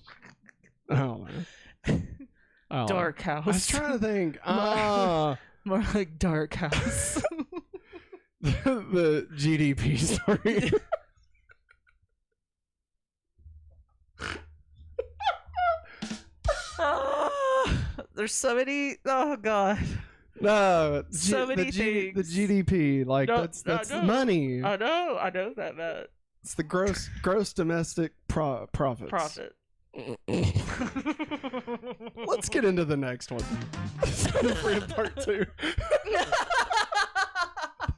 I don't know.
Dark house.
I was trying to think.
More like dark house.
The GDP story.
There's so many. Oh god.
No,
so many things.
The GDP, like
No,
that's money.
I know that, Matt.
It's the gross domestic profits.
Profit.
Let's get into the next one. For part 2.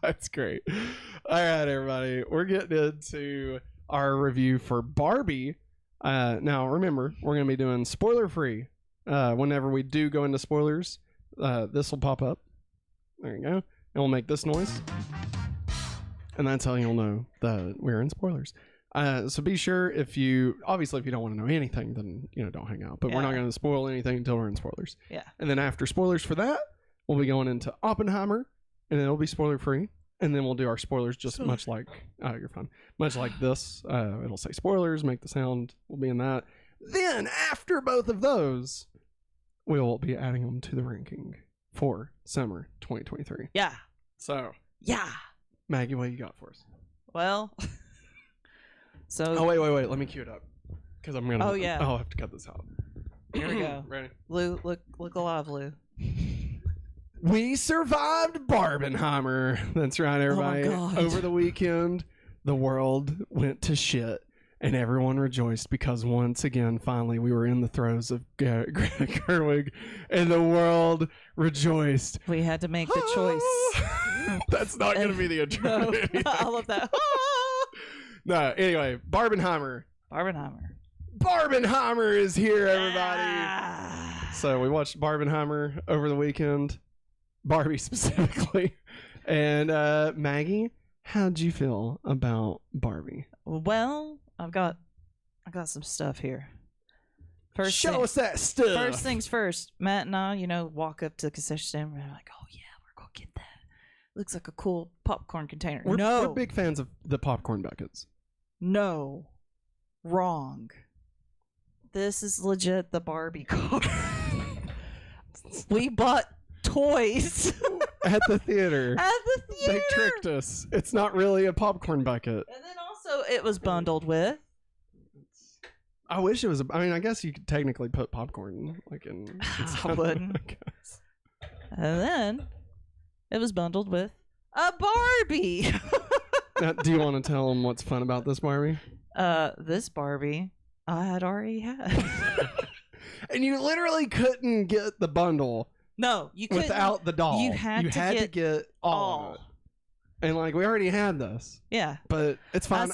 That's great. All right, everybody, we're getting into our review for Barbie. Now, remember, we're going to be doing spoiler free. Whenever we do go into spoilers, this will pop up. There you go. And we'll make this noise. And that's how you'll know that we're in spoilers. So be sure if you don't want to know anything, then don't hang out. But we're not going to spoil anything until we're in spoilers.
Yeah.
And then after spoilers for that, we'll be going into Oppenheimer, and then it'll be spoiler free. And then we'll do our spoilers much like you're fine. Much like this. It'll say spoilers, make the sound. We'll be in that. Then after both of those, we'll be adding them to the ranking for summer 2023.
Yeah.
So
yeah.
Maggie, what you got for us?
Well, so.
Oh wait. Let me cue it up because I'm gonna.
Oh yeah.
I'll have to cut this out.
Here we go.
Ready?
Lou, look alive, Lou.
We survived Barbenheimer. That's right, everybody.
Oh my God.
Over the weekend, the world went to shit, and everyone rejoiced because once again, finally, we were in the throes of Greta Gerwig, and the world rejoiced.
We had to make the choice.
That's not going to be the intro.
No, I love that.
No, anyway, Barbenheimer. Barbenheimer is here, everybody. So we watched Barbenheimer over the weekend. Barbie specifically. And Maggie, how'd you feel about Barbie?
Well, I've got some stuff here.
Show us that stuff.
First things first, Matt and I, walk up to the concession stand and we're like, oh yeah, we're gonna get that. Looks like a cool popcorn container.
We're big fans of the popcorn buckets.
No. Wrong. This is legit the Barbie car. We bought toys
at the theater.
They
tricked us. It's not really a popcorn bucket.
And then also it was bundled with.
I wish it was. I guess you could technically put popcorn in.
I wouldn't. And then it was bundled with a Barbie.
Now, do you want to tell them what's fun about this Barbie?
This Barbie I had already had.
And you literally couldn't get the bundle.
No, you couldn't.
Without the doll.
You had to get
all of it. And we already had this.
Yeah.
But it's fine.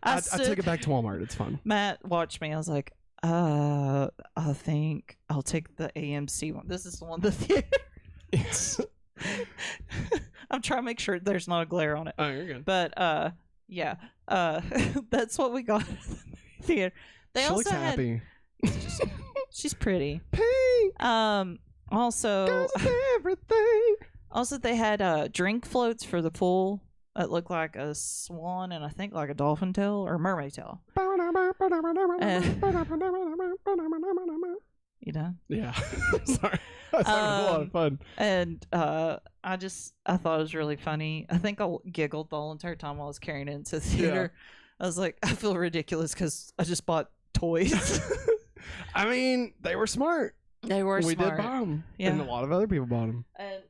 I
stood,
took it back to Walmart. It's fun.
Matt watched me. I was like, I think I'll take the AMC one. This is the one the theater. Yes. I'm trying to make sure there's not a glare on it.
Oh, you're good.
But Yeah. That's what we got at the movie theater. They
She
also
looks
had,
happy.
she's pretty.
Pink.
Also,
Everything.
also they had drink floats for the pool that looked like a swan and I think like a dolphin tail or mermaid tail. You know?
Yeah. Sorry. That's having a lot of fun.
And I thought it was really funny. I think I giggled the whole entire time while I was carrying it into the theater. I was like, I feel ridiculous because I just bought toys.
I mean, they were smart.
They were
We
smart.
did buy them.
Yeah.
And a lot of other people bought them.
And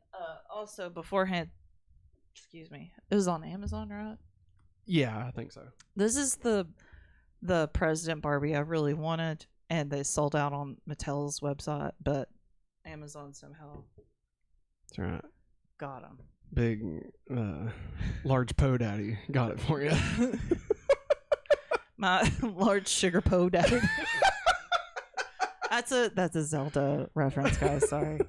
also beforehand, excuse me, it was on Amazon, right?
Yeah, I think so.
This is the President Barbie I really wanted, and they sold out on Mattel's website, but Amazon somehow
That's right.
got them.
Big, large Poe Daddy got it for you.
My large sugar Poe daddy. That's a Zelda reference, guys. Sorry.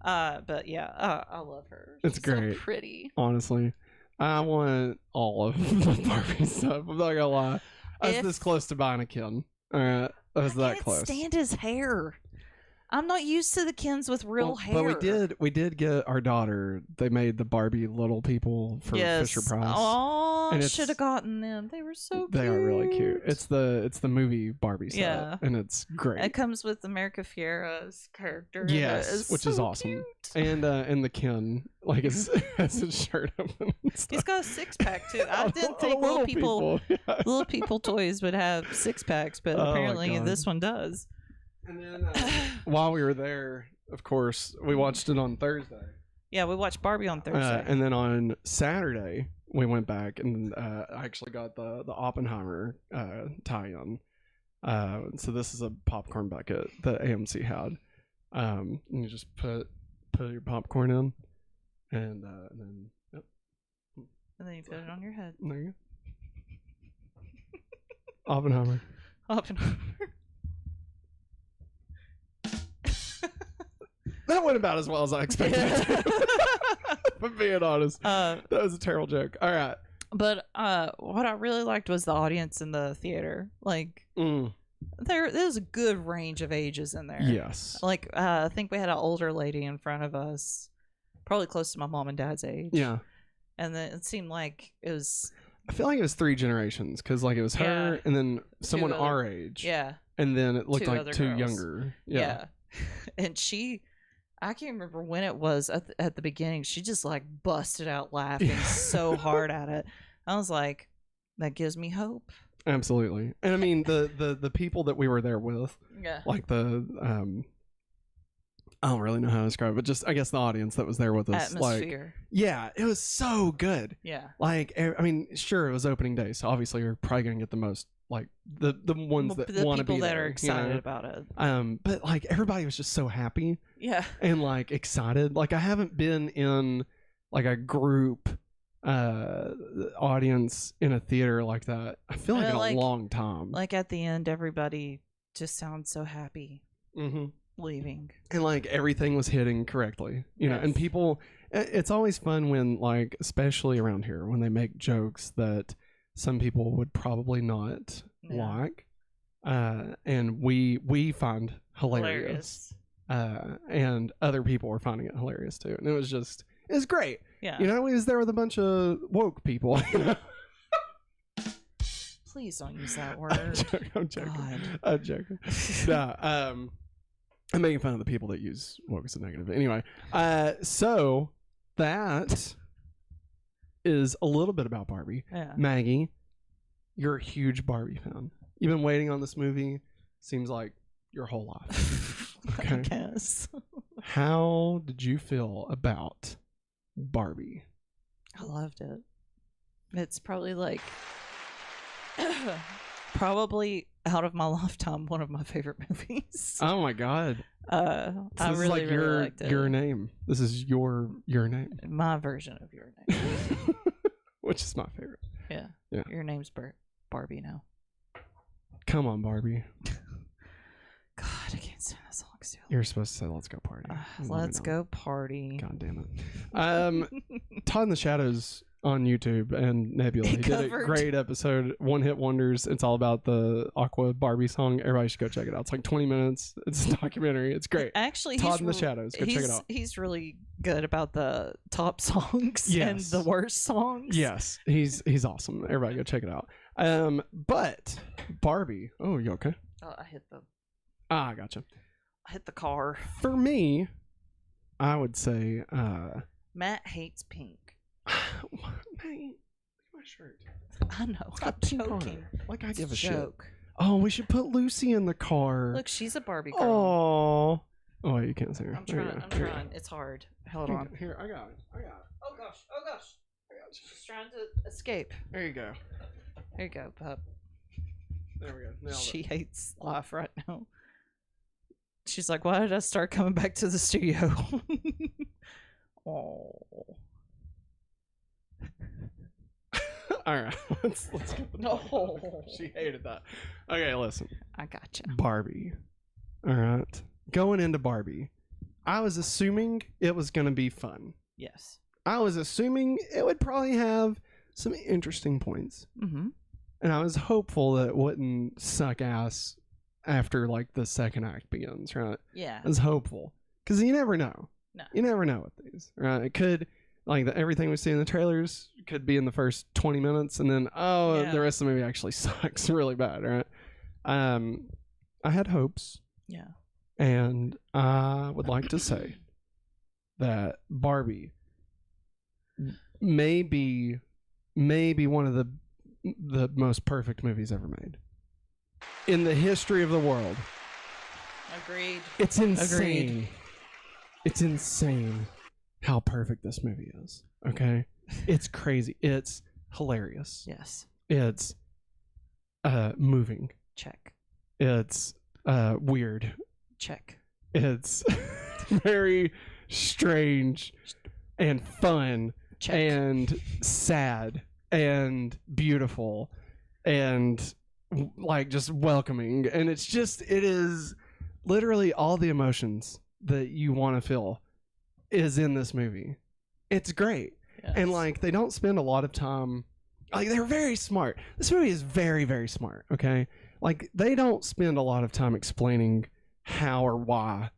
But yeah, I love her.
It's
She's
great.
So pretty.
Honestly, I want all of the Barbie stuff. I'm not gonna lie. I was this close to buying a Ken. All right, I was that close.
I can't stand his hair. I'm not used to the Kens with real hair.
But we did get our daughter. They made the Barbie little people for Fisher Price.
Oh,
and
should have gotten them. They were so cute.
They are really cute. It's the movie Barbie set,
yeah,
and it's great.
It comes with America Fiera's character.
Yes, which is awesome. And the Ken has his shirt open.
He's got a 6-pack too. I didn't think little people toys would have 6-packs, but apparently this one does.
And then while we were there, of course, we watched it on Thursday.
Yeah, we watched Barbie on Thursday.
And then on Saturday, we went back and I actually got the Oppenheimer tie-in. So this is a popcorn bucket that AMC had. And you just put your popcorn in, and then yep.
And then you put it on your head.
There you go. Oppenheimer. That went about as well as I expected it to. But being honest, that was a terrible joke. All right.
But what I really liked was the audience in the theater. Like, there's a good range of ages in there.
Yes.
Like, I think we had an older lady in front of us, probably close to my mom and dad's age.
Yeah.
And then it seemed like it was...
I feel like it was 3 generations, because it was her and then someone our age.
Yeah.
And then it looked like 2
girls.
younger.
Yeah. And I can't remember when it was at the beginning. She just like busted out laughing so hard at it. I was like, that gives me hope.
Absolutely. And I mean the people that we were there with, like I don't really know how to describe it, but just I guess the audience that was there with us,
atmosphere.
It was so good.
Yeah.
Like, I mean, sure, it was opening day, so obviously you're probably gonna get the most like the ones that want to be
people that
there,
are excited about it.
But like everybody was just so happy.
Yeah.
And like excited. Like I haven't been in like a group audience in a theater like that. I feel like in a long time.
Like at the end, everybody just sounds so happy leaving,
and like everything was hitting correctly, you know. And people, it's always fun when like, especially around here, when they make jokes that some people would probably not like, and we find hilarious. And other people were finding it hilarious too, and it's great.
Yeah,
you know, we was there with a bunch of woke people. You know?
Please don't use that word.
I'm joking. No, I'm making fun of the people that use woke as a negative. Anyway, so that is a little bit about Barbie.
Yeah.
Maggie, you're a huge Barbie fan. You've been waiting on this movie, seems like your whole life. Okay.
I guess.
How did you feel about Barbie?
I loved it. It's probably like probably out of my lifetime one of my favorite movies.
Oh my god.
I really, really liked it.
Your name. This is your name.
My version of your name.
Which is my favorite.
Yeah. Your name's Barbie now.
Come on, Barbie.
God, I can't stand that song still.
You're supposed to say "Let's go party."
Let's go party.
God damn it. Todd in the Shadows on YouTube and Nebula. He did a great episode, One Hit Wonders. It's all about the Aqua Barbie song. Everybody should go check it out. It's like 20 minutes. It's a documentary. It's great.
Actually,
Todd in the Shadows. Go check it out.
He's really good about the top songs and the worst songs.
Yes, he's awesome. Everybody go check it out. But Barbie. Oh, you okay?
I hit the.
I gotcha.
I hit the car.
For me, I would say
Matt hates pink.
Hey, my shirt.
I know. I'm joking.
Like I give a
joke.
shit. Oh, we should put Lucy in the car.
Look, she's a Barbie girl.
Oh, you can't see her.
I'm trying. It's hard. Hold on.
Here, I got it.
Oh gosh. I got you. She's trying to escape.
There you go.
There you go, pup.
There we go. Nailed
She
it.
hates life right now. She's like, why did I start coming back to the studio? Oh.
All right, let's get the
No.
She hated that. Okay, listen.
I gotcha.
Barbie. All right. Going into Barbie, I was assuming it was going to be fun.
Yes.
I was assuming it would probably have some interesting points.
Mm-hmm.
And I was hopeful that it wouldn't suck ass after like the second act begins, right?
Yeah.
I was hopeful. Because you never know.
No.
You never know with these, right? It could, like everything we see in the trailers could be in the first 20 minutes and then, the rest of the movie actually sucks really bad, right? I had hopes.
Yeah.
And I would like to say that Barbie may be one of the most perfect movies ever made in the history of the world.
Agreed.
It's insane.
Agreed.
It's insane how perfect this movie is. Okay, it's crazy. It's hilarious.
Yes.
It's moving.
Check.
It's weird.
Check.
It's very strange and fun.
Check.
And sad and beautiful and like just welcoming, and it is literally all the emotions that you want to feel is in this movie. It's great. Yes. And like they don't spend a lot of time, like they're very smart. This movie is very, very smart. Okay, like they don't spend a lot of time explaining how or why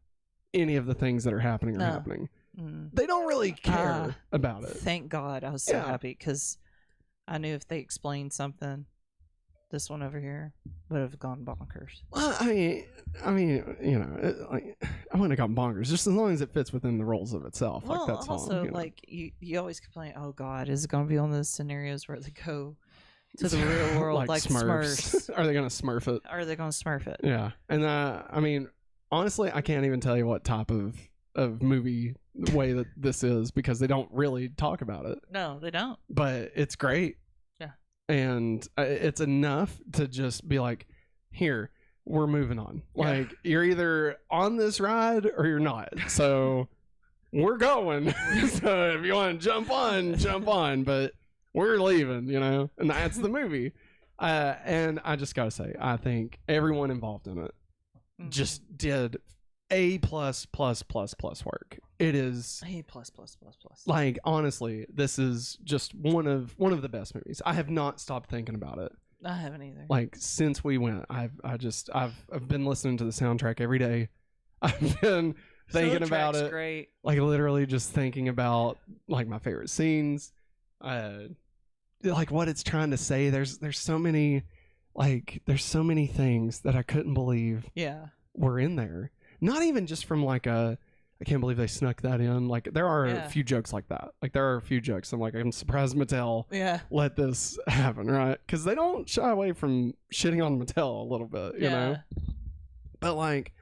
any of the things that are happening are happening. They don't really care about it.
Thank God. I was so happy because I knew if they explained something, this one over here would have gone bonkers.
Well, I mean, you know, I wouldn't have gone bonkers just as long as it fits within the roles of itself.
Well,
like that's
also
all, you know.
like you always complain, oh God, is it going to be on those scenarios where they go to the real world like Smurfs?
Are they going to Smurf it?
Are they going to Smurf it?
Yeah, and I mean, honestly, I can't even tell you what type of movie way that this is because they don't really talk about it.
No, they don't.
But it's great.
Yeah.
And it's enough to just be like, here, we're moving on.
Yeah.
Like, you're either on this ride or you're not. So we're going. So if you want to jump on. But we're leaving, you know? And that's the movie. And I just got to say, I think everyone involved in it just did A+++ work. It is
A++++.
Like honestly, this is just one of the best movies. I have not stopped thinking about it.
I haven't either.
Like since we went, I've been listening to the soundtrack every day. I've been thinking about it.
Great.
Like literally just thinking about like my favorite scenes, like what it's trying to say. There's so many things that I couldn't believe.
Yeah.
Were in there. Not even just from like I can't believe they snuck that in. Like there are a few jokes like that. Like there are a few jokes. I'm surprised Mattel let this happen, right? Because they don't shy away from shitting on Mattel a little bit, you know? But like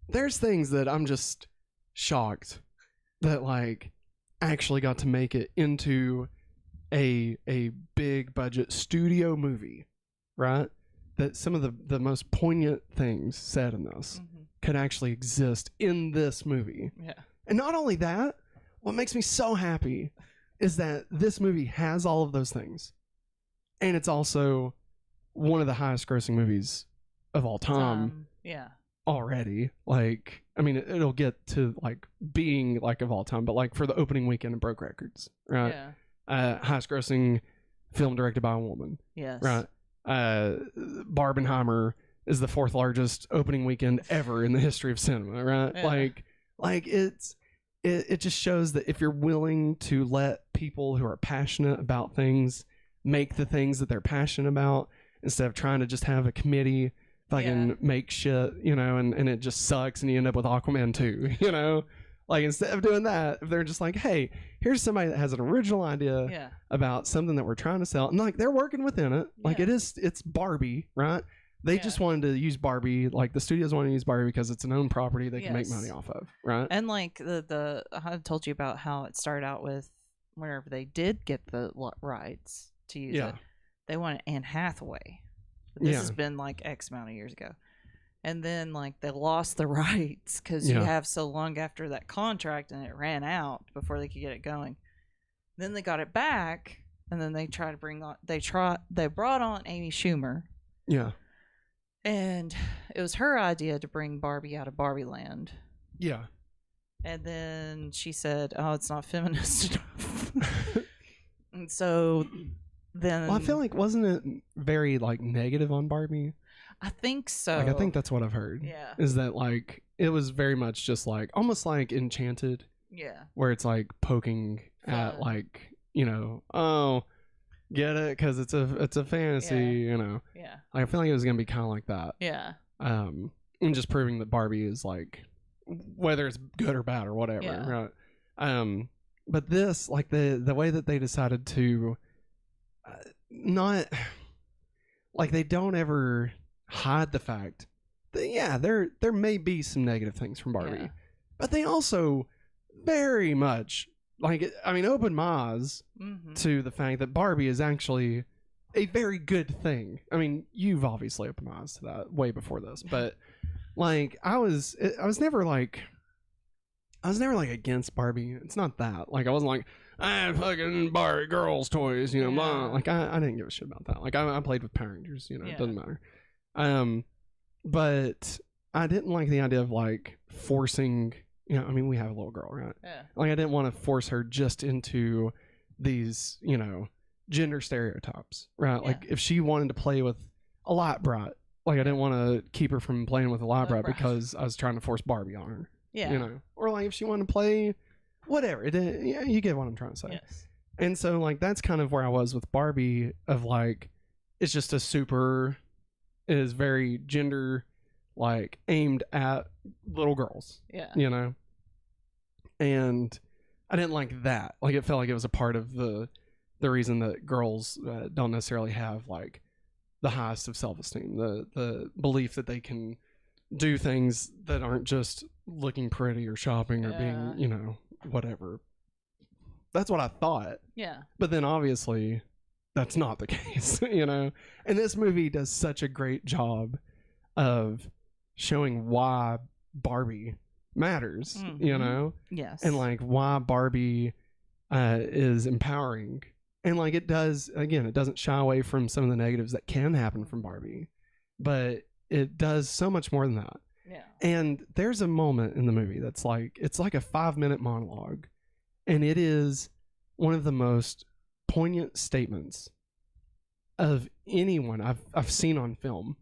there's things that I'm just shocked that like actually got to make it into a big budget studio movie, right? That some of the most poignant things said in this could actually exist in this movie.
Yeah.
And not only that, what makes me so happy is that this movie has all of those things. And it's also one of the highest grossing movies of all time.
Yeah.
Already. Like, I mean, it'll get to like being like of all time, but like for the opening weekend it broke records, right?
Yeah.
highest grossing film directed by a woman.
Yes.
Right. Barbenheimer is the 4th largest opening weekend ever in the history of cinema. Right.
Yeah.
Like it just shows that if you're willing to let people who are passionate about things make the things that they're passionate about, instead of trying to just have a committee fucking make shit, you know, and it just sucks and you end up with Aquaman 2, you know? Like, instead of doing that, if they're just like, hey, here's somebody that has an original idea about something that we're trying to sell, and like they're working within it. Like it's Barbie, right? They just wanted to use Barbie, like the studios want to use Barbie because it's a known property they can make money off of, right?
And like the I told you about how it started out with whenever they did get the rights to use it, they wanted Anne Hathaway. But this has been like X amount of years ago. And then like they lost the rights because you have so long after that contract and it ran out before they could get it going. Then they got it back, and then they tried to bring on they brought on Amy Schumer.
Yeah.
And it was her idea to bring Barbie out of Barbie Land.
Yeah.
And then she said, "Oh, it's not feminist enough." And so then,
well, I feel like wasn't it very like negative on Barbie?
I think so.
Like I think that's what I've heard.
Yeah.
Is that like it was very much just like almost like Enchanted.
Yeah.
Where it's like poking at like, you know, oh, get it because it's a fantasy, you know.
Yeah.
Like, I feel like it was gonna be kind of like that.
Yeah.
And just proving that Barbie is like, whether it's good or bad or whatever, right? But this, like the way that they decided to, not, like they don't ever hide the fact that there may be some negative things from Barbie, but they also very much like, I mean, open my eyes to the fact that Barbie is actually a very good thing. I mean, you've obviously opened my eyes to that way before this, but like I was never like against Barbie. It's not that. Like I wasn't like, fucking Barbie girls toys, you know. Blah. Like I didn't give a shit about that. Like I played with Power Rangers, you know. It doesn't matter. But I didn't like the idea of like forcing. You know, I mean, we have a little girl, right? Yeah. Like I didn't want to force her just into these, you know, gender stereotypes, right? Yeah. Like if she wanted to play with a light bright, like I didn't want to keep her from playing with a light bright because I was trying to force Barbie on her. Yeah. You know, or like if she wanted to play whatever, yeah, you get what I'm trying to say. Yes. And so like that's kind of where I was with Barbie, of like it's just it is very gender like aimed at little girls. Yeah. You know. And I didn't like that. Like it felt like it was a part of the reason that girls don't necessarily have like the highest of self-esteem, the belief that they can do things that aren't just looking pretty or shopping or being, you know, whatever. That's what I thought. Yeah. But then obviously that's not the case, you know. And this movie does such a great job of showing why Barbie matters, you know. Yes. And like why Barbie is empowering, and like it doesn't shy away from some of the negatives that can happen from Barbie, but it does so much more than that. Yeah. And there's a moment in the movie that's like, it's like a 5-minute monologue, and it is one of the most poignant statements of anyone I've seen on film.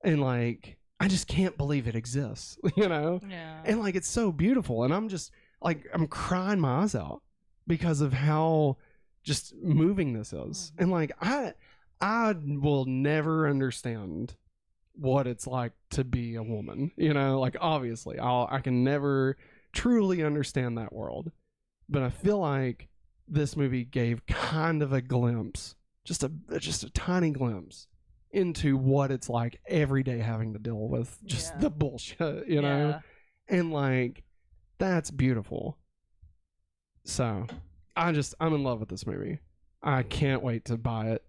And like I just can't believe it exists, you know? Yeah. And like it's so beautiful, and I'm just like I'm crying my eyes out because of how just moving this is. And like I will never understand what it's like to be a woman, you know? Like obviously I can never truly understand that world. But I feel like this movie gave kind of a glimpse, just a tiny glimpse into what it's like every day having to deal with just the bullshit, you know? And like that's beautiful. So I'm in love with this movie. I can't wait to buy it.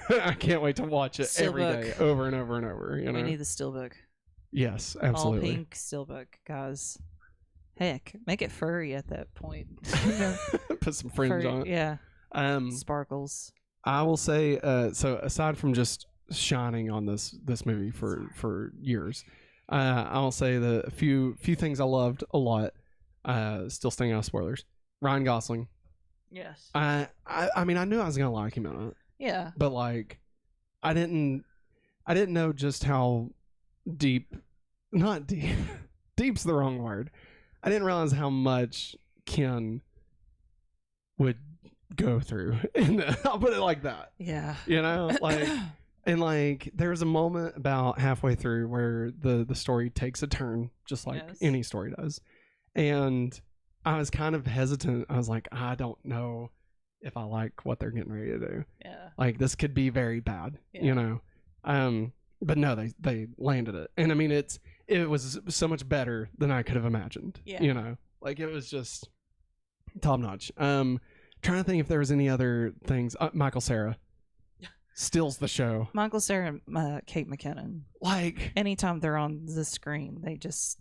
I can't wait to watch it every day over and over and over, you know?
We need the steelbook.
Yes, absolutely.
All pink steelbook, guys. Heck, make it furry at that point.
Put some fringe on it.
Yeah. Sparkles.
I will say, so aside from just shining on this movie for years, I will say that a few things I loved a lot, still staying out of spoilers. Ryan Gosling,
Yes.
I mean, I knew I was gonna like him in it.
Yeah.
But like, I didn't know just how deep. Not deep. Deep's the wrong word. I didn't realize how much Ken would go through, and I'll put it like that.
Yeah.
You know, like, and like, there's a moment about halfway through where the story takes a turn, just like any story does, and I was kind of hesitant. I was like, I don't know if I like what they're getting ready to do.
Yeah.
Like, this could be very bad. You know. But no, they landed it, and I mean, it was so much better than I could have imagined.
Yeah.
You know, like, it was just top notch. Trying to think if there was any other things. Michael Cera steals the show.
Michael Cera and Kate McKinnon.
Like,
anytime they're on the screen, they just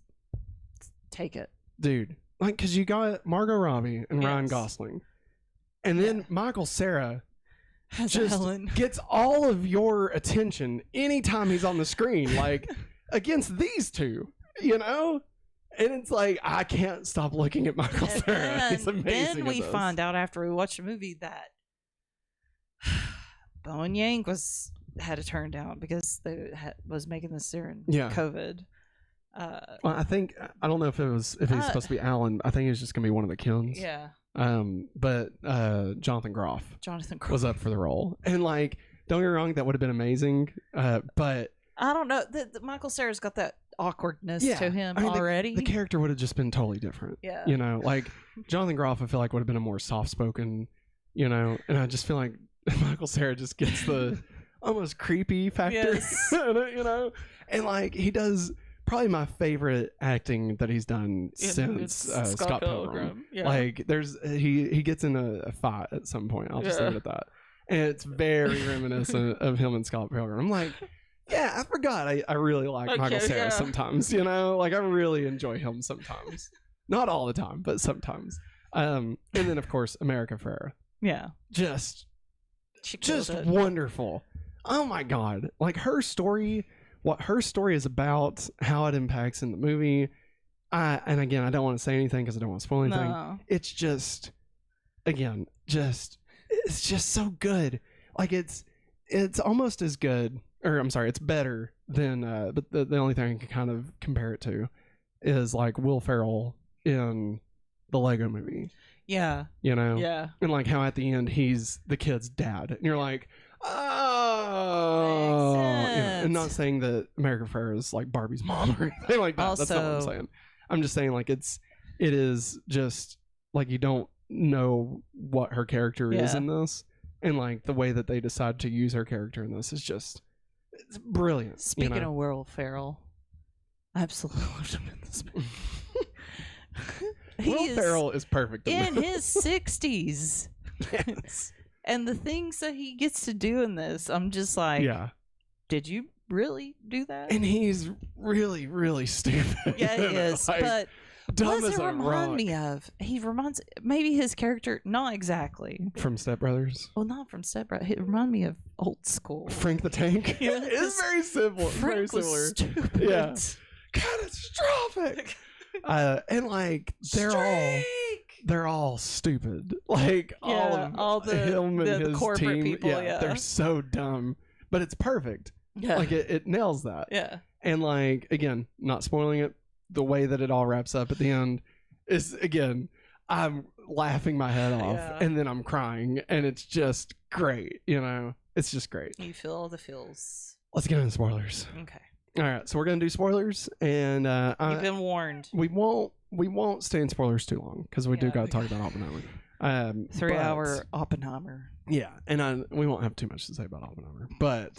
take it,
dude. Like, because you got Margot Robbie and Ryan Gosling, and then Michael Cera just gets all of your attention anytime he's on the screen, like, against these two, you know? And it's like, I can't stop looking at Michael Cera. He's amazing.
Then we find out after we watch the movie that Bowen Yang had to turn down because they was making this during COVID.
Well, I don't know if he's supposed to be Alan. I think it's just gonna be one of the Kens.
Yeah.
But Jonathan Groff was up for the role, and like, don't get me wrong, that would have been amazing. But
I don't know. Michael Cera's got that awkwardness to him already.
The character would have just been totally different.
Yeah.
You know, like Jonathan Groff, I feel like would have been a more soft-spoken. You know, and I just feel like Michael Cera just gets the almost creepy factor.
Yes.
You know, and like, he does. Probably my favorite acting that he's done since Scott Pilgrim.
Yeah.
Like, there's he gets in a fight at some point. I'll just leave it at that. And it's very reminiscent of him and Scott Pilgrim. I'm like, yeah, I forgot. I really like Michael Cera sometimes. You know, like, I really enjoy him sometimes. Not all the time, but sometimes. And then of course America Ferrera.
Yeah.
Just wonderful. Oh my God! Like, her story. What her story is about, how it impacts in the movie. And again, I don't want to say anything because I don't want to spoil anything.
No.
It's just, again, it's just so good. Like, it's almost as good, or I'm sorry, it's better than, but the only thing I can kind of compare it to is like Will Ferrell in the Lego movie.
Yeah.
You know?
Yeah.
And like how at the end he's the kid's dad. And you're like, oh, yeah. And not saying that America Ferrera is like Barbie's mom or anything like that. That's not what I'm saying. I'm just saying, like, it is just like, you don't know what her character is in this, and like the way that they decide to use her character in this is just, it's brilliant.
Speaking of Will Ferrell, I absolutely loved him in this movie.
Will Ferrell is perfect
in his 60s.
Yes.
And the things that he gets to do in this, I'm just like, did you really do that?
And he's really, really stupid.
Yeah, he is.
Like,
but
dumb
what does
as
it
a
remind
rock.
me of? He reminds, maybe his character, not exactly.
From Step Brothers?
Well, not from Step Brothers. It reminded me of Old School.
Frank the Tank?
Yeah,
it's very simple.
Frank
very similar.
was stupid.
Yeah. Catastrophic. And like, they're all stupid. Like, all the him and his
corporate
team,
people,
they're so dumb, but it's perfect.
Yeah.
Like, it nails that.
Yeah.
And like, again, not spoiling it, the way that it all wraps up at the end is, again, I'm laughing my head off and then I'm crying, and it's just great. You know, it's just great.
You feel all the feels.
Let's get into spoilers.
Okay.
All right, so we're gonna do spoilers, and
you've been warned.
We won't stay in spoilers too long because we do got to talk about Oppenheimer.
3 hour Oppenheimer.
Yeah, and we won't have too much to say about Oppenheimer, but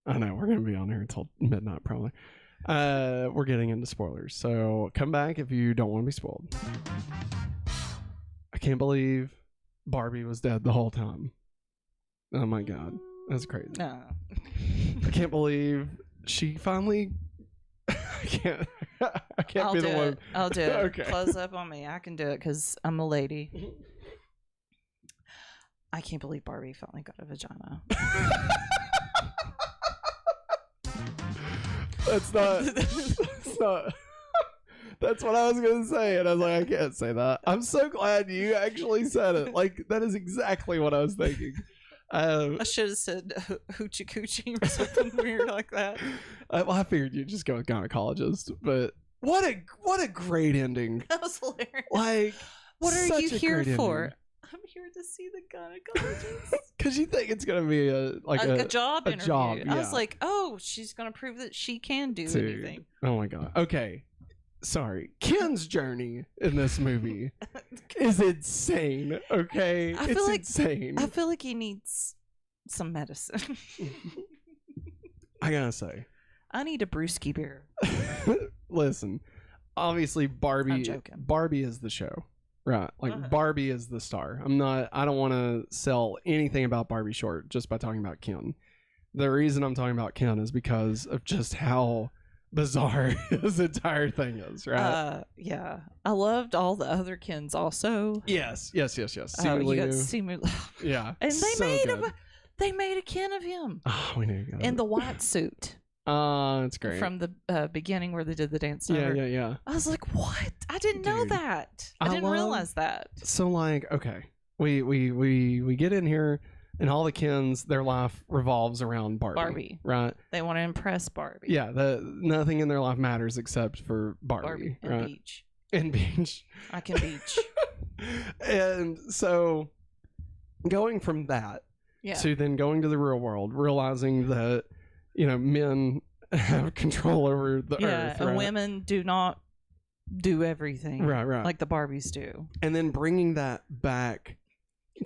I know we're gonna be on here until midnight probably. We're getting into spoilers, so come back if you don't want to be spoiled. I can't believe Barbie was dead the whole time. Oh my God, that's crazy.
No.
I can't believe she finally. I can't be the one.
I'll do it.
Okay.
Close up on me. I can do it because I'm a lady. I can't believe Barbie finally got a vagina.
That's what I was gonna say, and I was like, I can't say that. I'm so glad you actually said it. Like, that is exactly what I was thinking.
I should have said hoochie coochie or something weird like that.
Well, I figured you'd just go with gynecologist, but what a great ending.
That was hilarious.
Like,
what are you here for?
Ending.
I'm here to see the gynecologist.
Because you think it's gonna be a
job interview.
Job, yeah.
I was like, oh, she's gonna prove that she can do anything.
Oh my god. Okay. Sorry. Ken's journey in this movie is insane. Okay, it's insane.
I feel like he needs some medicine.
I gotta say,
I need a brewski beer.
Listen, obviously Barbie.
I'm joking.
Barbie is the show, right? Like Barbie is the star. I don't want to sell anything about Barbie short just by talking about Ken. The reason I'm talking about Ken is because of just how bizarre his entire thing is, right?
Yeah. I loved all the other Kens also.
Yes.
You got Simu.
Yeah.
And they made a Ken of him.
Oh, we knew.
In the white suit.
That's great.
From the beginning where they did the dance number.
Yeah.
I was like, what? I didn't know that. I didn't realize that.
So like, okay. We get in here. And all the Kens, their life revolves around Barbie. Right?
They want to impress Barbie.
Yeah, nothing in their life matters except for Barbie
and
right?
beach.
And beach.
I can beach.
And so going from that to then going to the real world, realizing that, men have control over the earth.
And women do not do everything.
Right.
Like the Barbies do.
And then bringing that back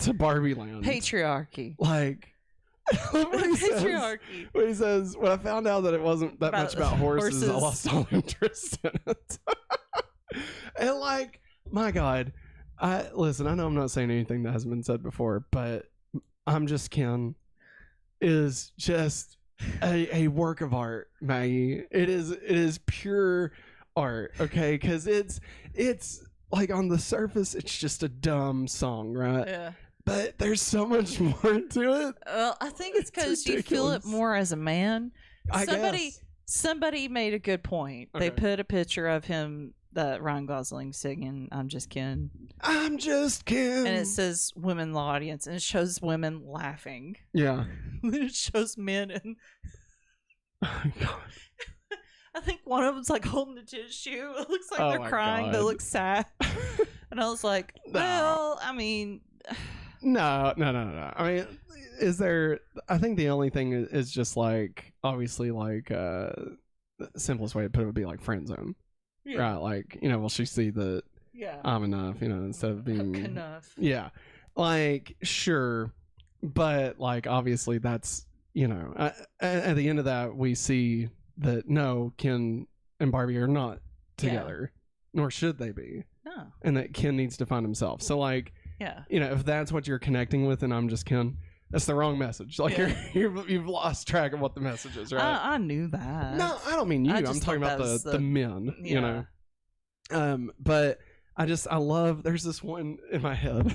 to Barbie Land.
Patriarchy.
Like,
patriarchy.
When he says, when I found out that it wasn't that much about horses, I lost all interest in it. And like, my God, I know I'm not saying anything that hasn't been said before, but I'm Just Ken is just a work of art, Maggie. It is pure art, okay? Because it's like on the surface, it's just a dumb song, right?
Yeah.
But there's so much more to it.
Well, I think it's because you feel it more as a man.
I guess.
Somebody made a good point.
Okay.
They put a picture of him, Ryan Gosling singing "I'm Just Ken."
I'm just Ken.
And it says women in the audience, and it shows women laughing.
Yeah.
It shows men and.
Oh my God.
I think one of them's like holding a tissue. It looks like they're crying.
God.
They look sad. And I was like, well, I mean.
No. I mean, is there. I think the only thing is just like, obviously, like, the simplest way to put it would be like friend zone. Yeah. Right? Like, will she see that I'm enough, instead of being.
Enough.
Yeah. Like, sure. But, like, obviously, that's, at the end of that, we see that no, Ken and Barbie are not together, nor should they be.
No.
And that Ken needs to find himself. So like, if that's what you're connecting with, and I'm just Ken, that's the wrong message. Like you've lost track of what the message is, right?
I knew that.
No, I don't mean you. I'm talking about the men. But I love. There's this one in my head.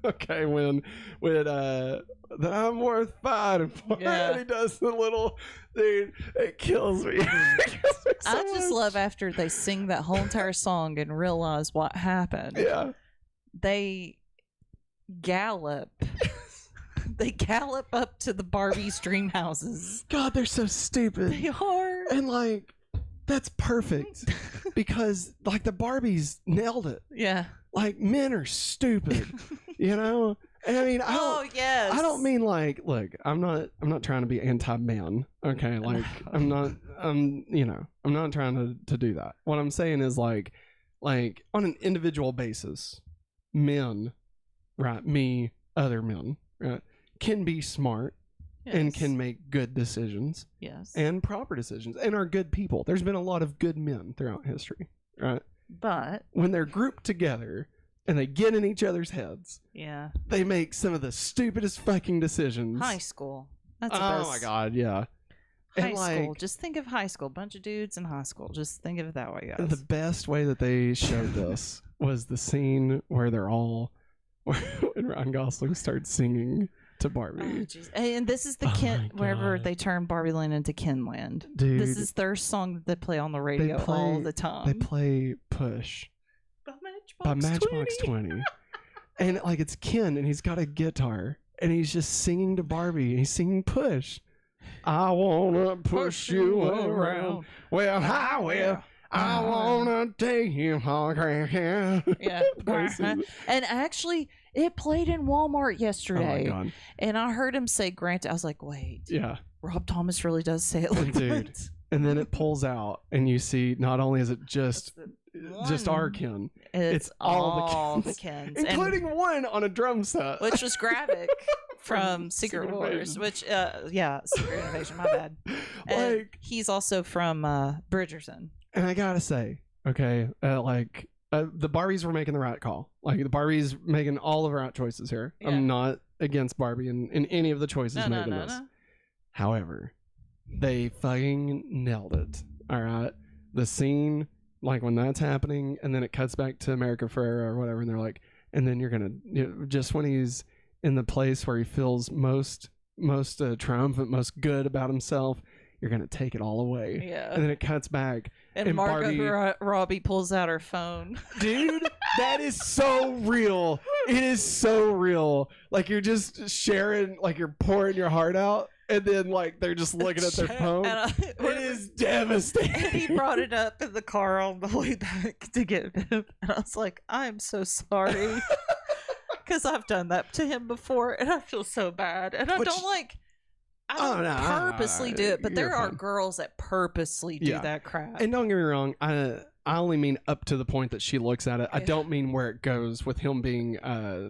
Okay, when that I'm worth fighting for, and he does the little dude, it kills me.
I just love after they sing that whole entire song and realize what happened.
Yeah,
they gallop. They gallop up to the Barbie's dream houses.
God, they're so stupid.
They are,
and like that's perfect because like the Barbies nailed it.
Yeah. Like
men are stupid, And I mean, I don't mean like, look, I'm not trying to be anti-man. Okay. Like I'm not trying to do that. What I'm saying is like on an individual basis, men, right? Me, other men, right? Can be smart and can make good decisions.
Yes.
And proper decisions and are good people. There's been a lot of good men throughout history, right?
But
when they're grouped together and they get in each other's heads, they make some of the stupidest fucking decisions.
High school. That's
oh my God, yeah.
High school. Just think of high school. Bunch of dudes in high school. Just think of it that way, guys.
The best way that they showed this was the scene where they're all when Ryan Gosling starts singing to Barbie.
Oh, and this is the Ken, wherever they turn Barbie Land into Ken Land.
Dude,
this is their song that they play on the radio all the time.
They play Push by Matchbox 20. And like it's Ken and he's got a guitar and he's just singing to Barbie and he's singing Push. I wanna push you around. Well, I will. I wanna take you home.
Yeah. And actually, it played in Walmart yesterday.
Oh my God.
And I heard him say Grant. I was like, wait.
Yeah.
Rob Thomas really does say it like
Dude.
that.
And then it pulls out and you see not only is it just our Ken, it's all the Kens. Including one on a drum set.
Which was Gravik from Secret Wars. Which, Secret Invasion, my bad. And he's also from Bridgerton. And
I gotta say, okay, the Barbies were making the right call. Like, the Barbies making all of the right choices here. Yeah. I'm not against Barbie in any of the choices made in this. No. However, they fucking nailed it. All right. The scene, like when that's happening, and then it cuts back to America Ferrera or whatever, and they're like, and then you're gonna, just when he's in the place where he feels most triumphant, most good about himself, you're gonna take it all away.
Yeah.
And then it cuts back, and
Margot Robbie pulls out her phone.
Dude, that is so real. It is so real. Like, you're just sharing, like, you're pouring your heart out, and then like they're just looking at their phone. It is devastating.
And he brought it up in the car on the way back to get him, and I was like, I'm so sorry, because I've done that to him before, and I feel so bad, and I don't purposely do it, but there are girls that purposely do that crap.
And don't get me wrong, I only mean up to the point that she looks at it. I don't mean where it goes with him being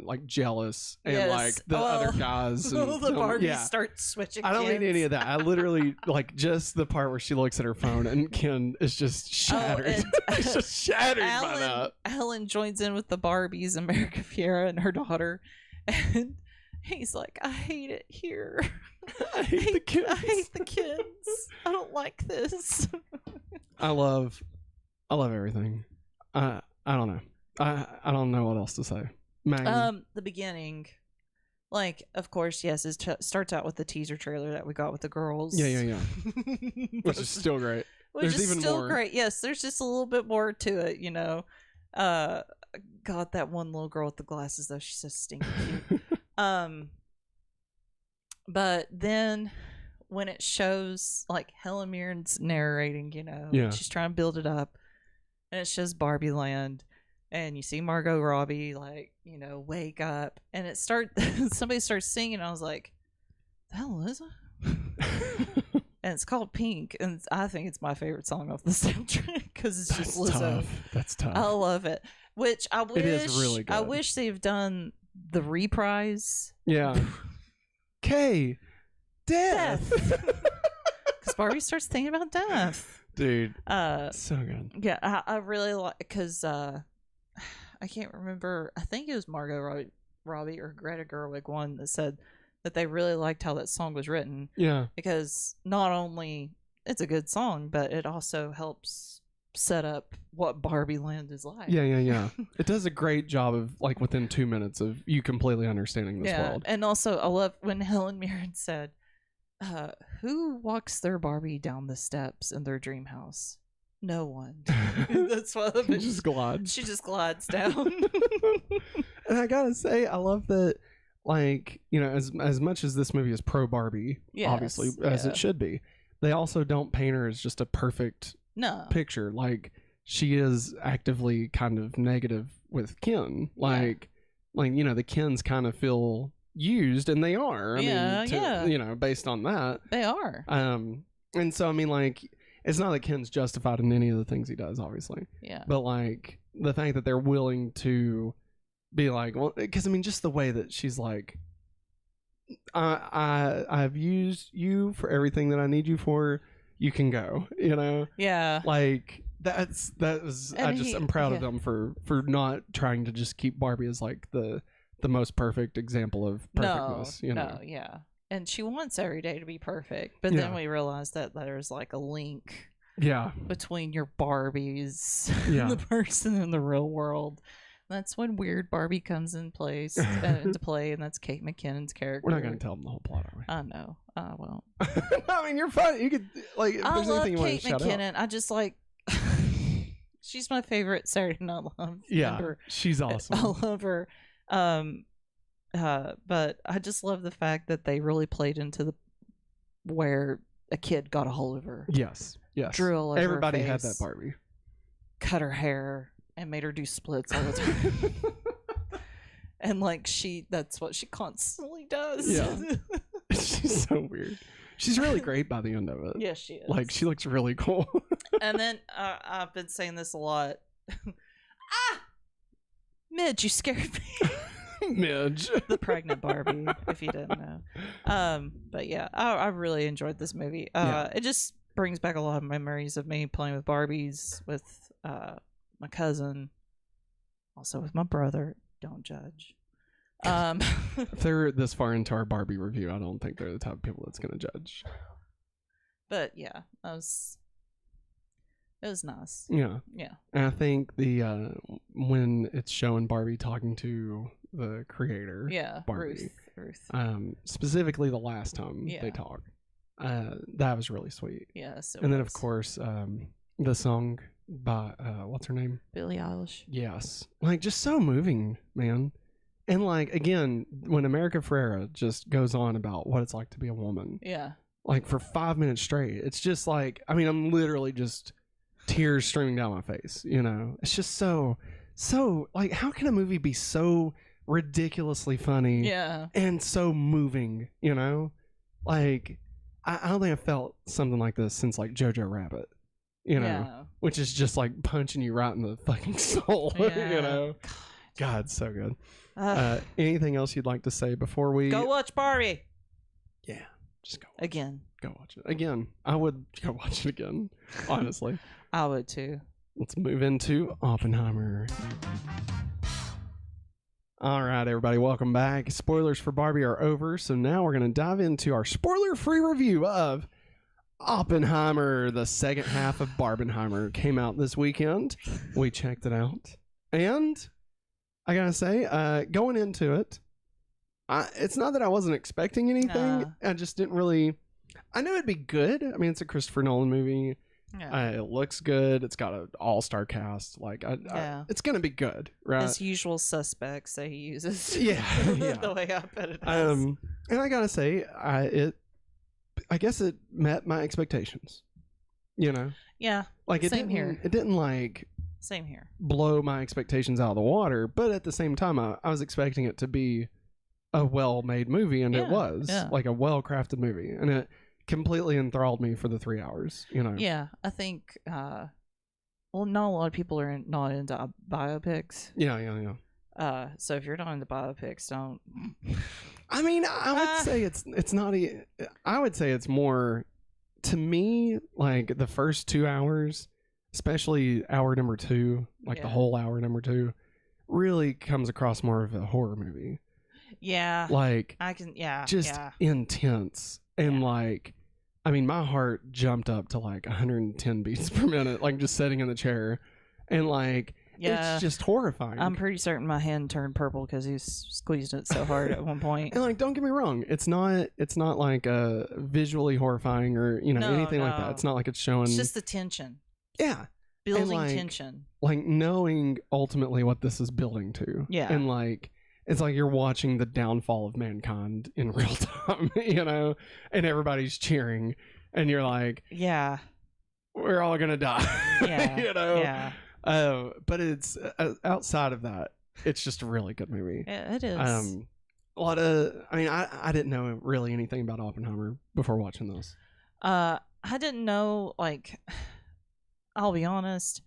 like jealous and like the other guys. And
the Barbies start switching.
I don't mean any of that. I literally like just the part where she looks at her phone and Ken is just shattered. It's just shattered by that.
Ellen joins in with the Barbies, America Fiera and her daughter, and he's like, I hate it here.
I hate the kids.
I hate the kids. I don't like this.
I love everything. I don't know. I don't know what else to say. Maggie.
The beginning, like, of course, yes, it starts out with the teaser trailer that we got with the girls.
Yeah. Which is still great.
Which is still great. Yes, there's just a little bit more to it, you know. God, that one little girl with the glasses though, she's so stinking cute. But then when it shows like Helen Mirren's narrating, you know, she's trying to build it up, and it shows Barbie Land, and you see Margot Robbie, like, you know, wake up, and somebody starts singing, and I was like, the hell is it? And it's called Pink, and I think it's my favorite song off the soundtrack because it's just Lizzo.
That's tough.
I love it. Which I wish,
it is really good.
I wish they've done the reprise.
Yeah. K. Death.
Because Barbie starts thinking about death.
Dude. So good.
Yeah, I really like, because I can't remember. I think it was Margot Robbie or Greta Gerwig one that said that they really liked how that song was written.
Yeah.
Because not only it's a good song, but it also helps set up what Barbie Land is like.
Yeah. It does a great job of, like, within 2 minutes of you completely understanding this world.
And also, I love when Helen Mirren said, who walks their Barbie down the steps in their dream house? No one. That's why
she just glides.
She just glides down.
And I gotta say, I love that, like, you know, as much as this movie is pro Barbie, obviously, as it should be, they also don't paint her as just a perfect picture. Like, she is actively kind of negative with Ken. Like, you know, the Kens kind of feel used, and they are. I mean, you know, based on that,
they are.
And so I mean, like, it's not that Ken's justified in any of the things he does, obviously.
Yeah.
But like the fact that they're willing to be like, well, because I mean, just the way that she's like, I've used you for everything that I need you for. You can go. You know. Yeah. Like I'm proud of them for not trying to just keep Barbie as like the most perfect example of perfectness.
Yeah. And she wants every day to be perfect, but then we realized that there's like a link between your Barbies and the person in the real world. That's when Weird Barbie comes in place into play, and that's Kate McKinnon's character.
We're not going to tell them the whole plot, are we?
I know. Well.
I mean, you're fine. You could, like, if
I
there's
love
anything you want
Kate
to shout
McKinnon.
out.
I just like... She's my favorite Saturday Night Live member.
She's awesome.
I love her. But I just love the fact that they really played into where a kid got a hold of her.
Yes.
Drew all over
Everybody
her
had
face,
that Barbie.
cut her hair, and made her do splits all the time. And like that's what she constantly does.
Yeah. She's so weird. She's really great by the end of it.
Yes, she is.
Like, she looks really cool.
And then I've been saying this a lot. Midge, you scared me.
Midge.
The pregnant Barbie, if you didn't know. But yeah, I really enjoyed this movie. It just brings back a lot of memories of me playing with Barbies with my cousin, also with my brother. Don't judge.
If they're this far into our Barbie review, I don't think they're the type of people that's going to judge.
But yeah, it was nice.
Yeah.
Yeah.
And I think when it's showing Barbie talking to the creator, Barbie,
Ruth.
Specifically the last time they talk, that was really sweet.
Yes.
And then of course, the song by what's her name?
Billie Eilish.
Yes, like just so moving, man. And like again, when America Ferrera just goes on about what it's like to be a woman, like for 5 minutes straight, it's just like, I mean, I'm literally just tears streaming down my face. You know, it's just so like, how can a movie be so ridiculously funny, and so moving? You know, like I don't think I felt something like this since like Jojo Rabbit. You know, which is just like punching you right in the fucking soul. You know, God, so good. Anything else you'd like to say before we
go watch Barbie?
Yeah, just go
again.
Go watch it again. I would go watch it again. Honestly,
I would too.
Let's move into Oppenheimer. All right, everybody, welcome back. Spoilers for Barbie are over, so now we're going to dive into our spoiler-free review of Oppenheimer. The second half of Barbenheimer came out this weekend. We checked it out, and I gotta say, going into it, it's not that I wasn't expecting anything. I just didn't really. I knew it'd be good. I mean, it's a Christopher Nolan movie. It looks good. It's got an all-star cast. Like, it's gonna be good, right?
His usual suspects that he uses.
Yeah.
The way I put it.
And I gotta say, I guess it met my expectations. You know.
Yeah.
Like,
same here.
It didn't like.
Same here.
Blow my expectations out of the water, but at the same time, I was expecting it to be a well-made movie, and it was like a well-crafted movie, and it completely enthralled me for the 3 hours. You know.
Yeah, I think. Well, not a lot of people are not into biopics.
Yeah.
So if you're not into biopics, don't.
I mean, I would say it's not. I would say it's more, to me, like the first 2 hours. Especially hour number 2, like the whole hour number 2, really comes across more of a horror movie.
Yeah.
Like,
I can,
just intense. And like, I mean, my heart jumped up to like 110 beats per minute, like just sitting in the chair. And like, it's just horrifying.
I'm pretty certain my hand turned purple because he squeezed it so hard at one point.
And like, don't get me wrong, it's not like visually horrifying or, you know, anything like that. It's not like it's showing.
It's just the tension.
Yeah.
Building tension.
Like knowing ultimately what this is building to.
Yeah.
And like, it's like you're watching the downfall of mankind in real time, you know, and everybody's cheering and you're like,
yeah,
we're all going to die.
Yeah.
You know?
Yeah.
But it's outside of that, it's just a really good movie.
Yeah, it is.
A lot of, I mean, I didn't know really anything about Oppenheimer before watching this.
I didn't know, like, I'll be honest.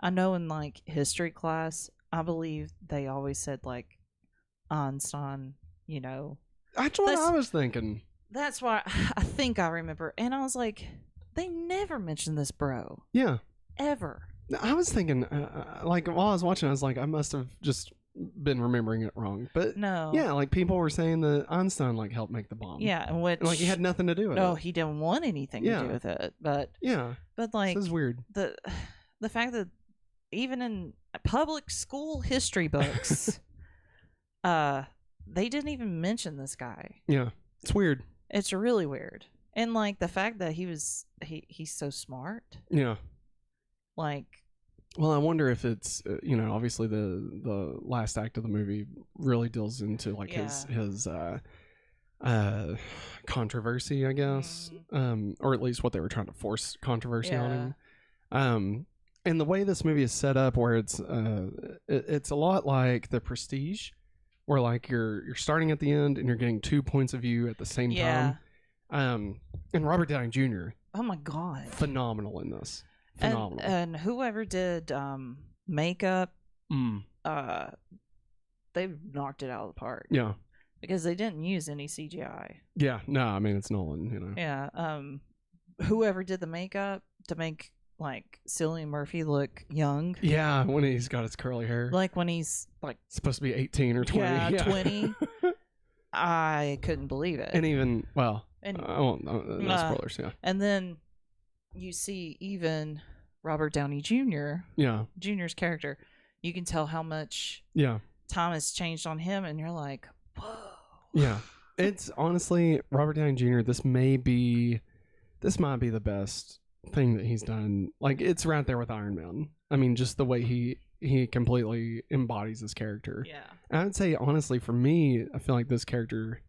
I know in like history class, I believe they always said like Einstein, you know.
That's what I was thinking.
That's why I think I remember. And I was like, they never mentioned this bro.
Yeah.
Ever.
I was thinking, like, while I was watching, I was like, I must have just been remembering it wrong. But
no.
Yeah, like people were saying that Einstein like helped make the bomb.
Yeah, and which
like he had nothing to do with it.
No, he didn't want anything to do with it. But
yeah.
But like
this is weird.
The fact that even in public school history books, they didn't even mention this guy.
Yeah, it's weird.
It's really weird. And like the fact that he's so smart.
Yeah.
Like,
well, I wonder if it's obviously the last act of the movie really deals into like his controversy, I guess, or at least what they were trying to force controversy on him. And the way this movie is set up, where it's a lot like The Prestige, where like you're starting at the end and you're getting 2 points of view at the same time. And Robert Downey Jr.
Oh my god,
phenomenal in this. Phenomenal.
And whoever did makeup, they knocked it out of the park.
Yeah.
Because they didn't use any CGI.
Yeah, no, I mean it's Nolan,
Yeah. Whoever did the makeup to make like Cillian Murphy look young.
Yeah, when he's got his curly hair.
Like when he's like
supposed to be 18 or 20.
Yeah, 20. I couldn't believe it.
And even no spoilers, yeah.
And then you see even Robert Downey Jr.
Yeah.
Jr.'s character. You can tell how much time has changed on him, and you're like, whoa.
Yeah. It's honestly, Robert Downey Jr., this might be the best thing that he's done. Like, it's right there with Iron Man. I mean, just the way he completely embodies his character.
Yeah.
And I would say, honestly, for me, I feel like this character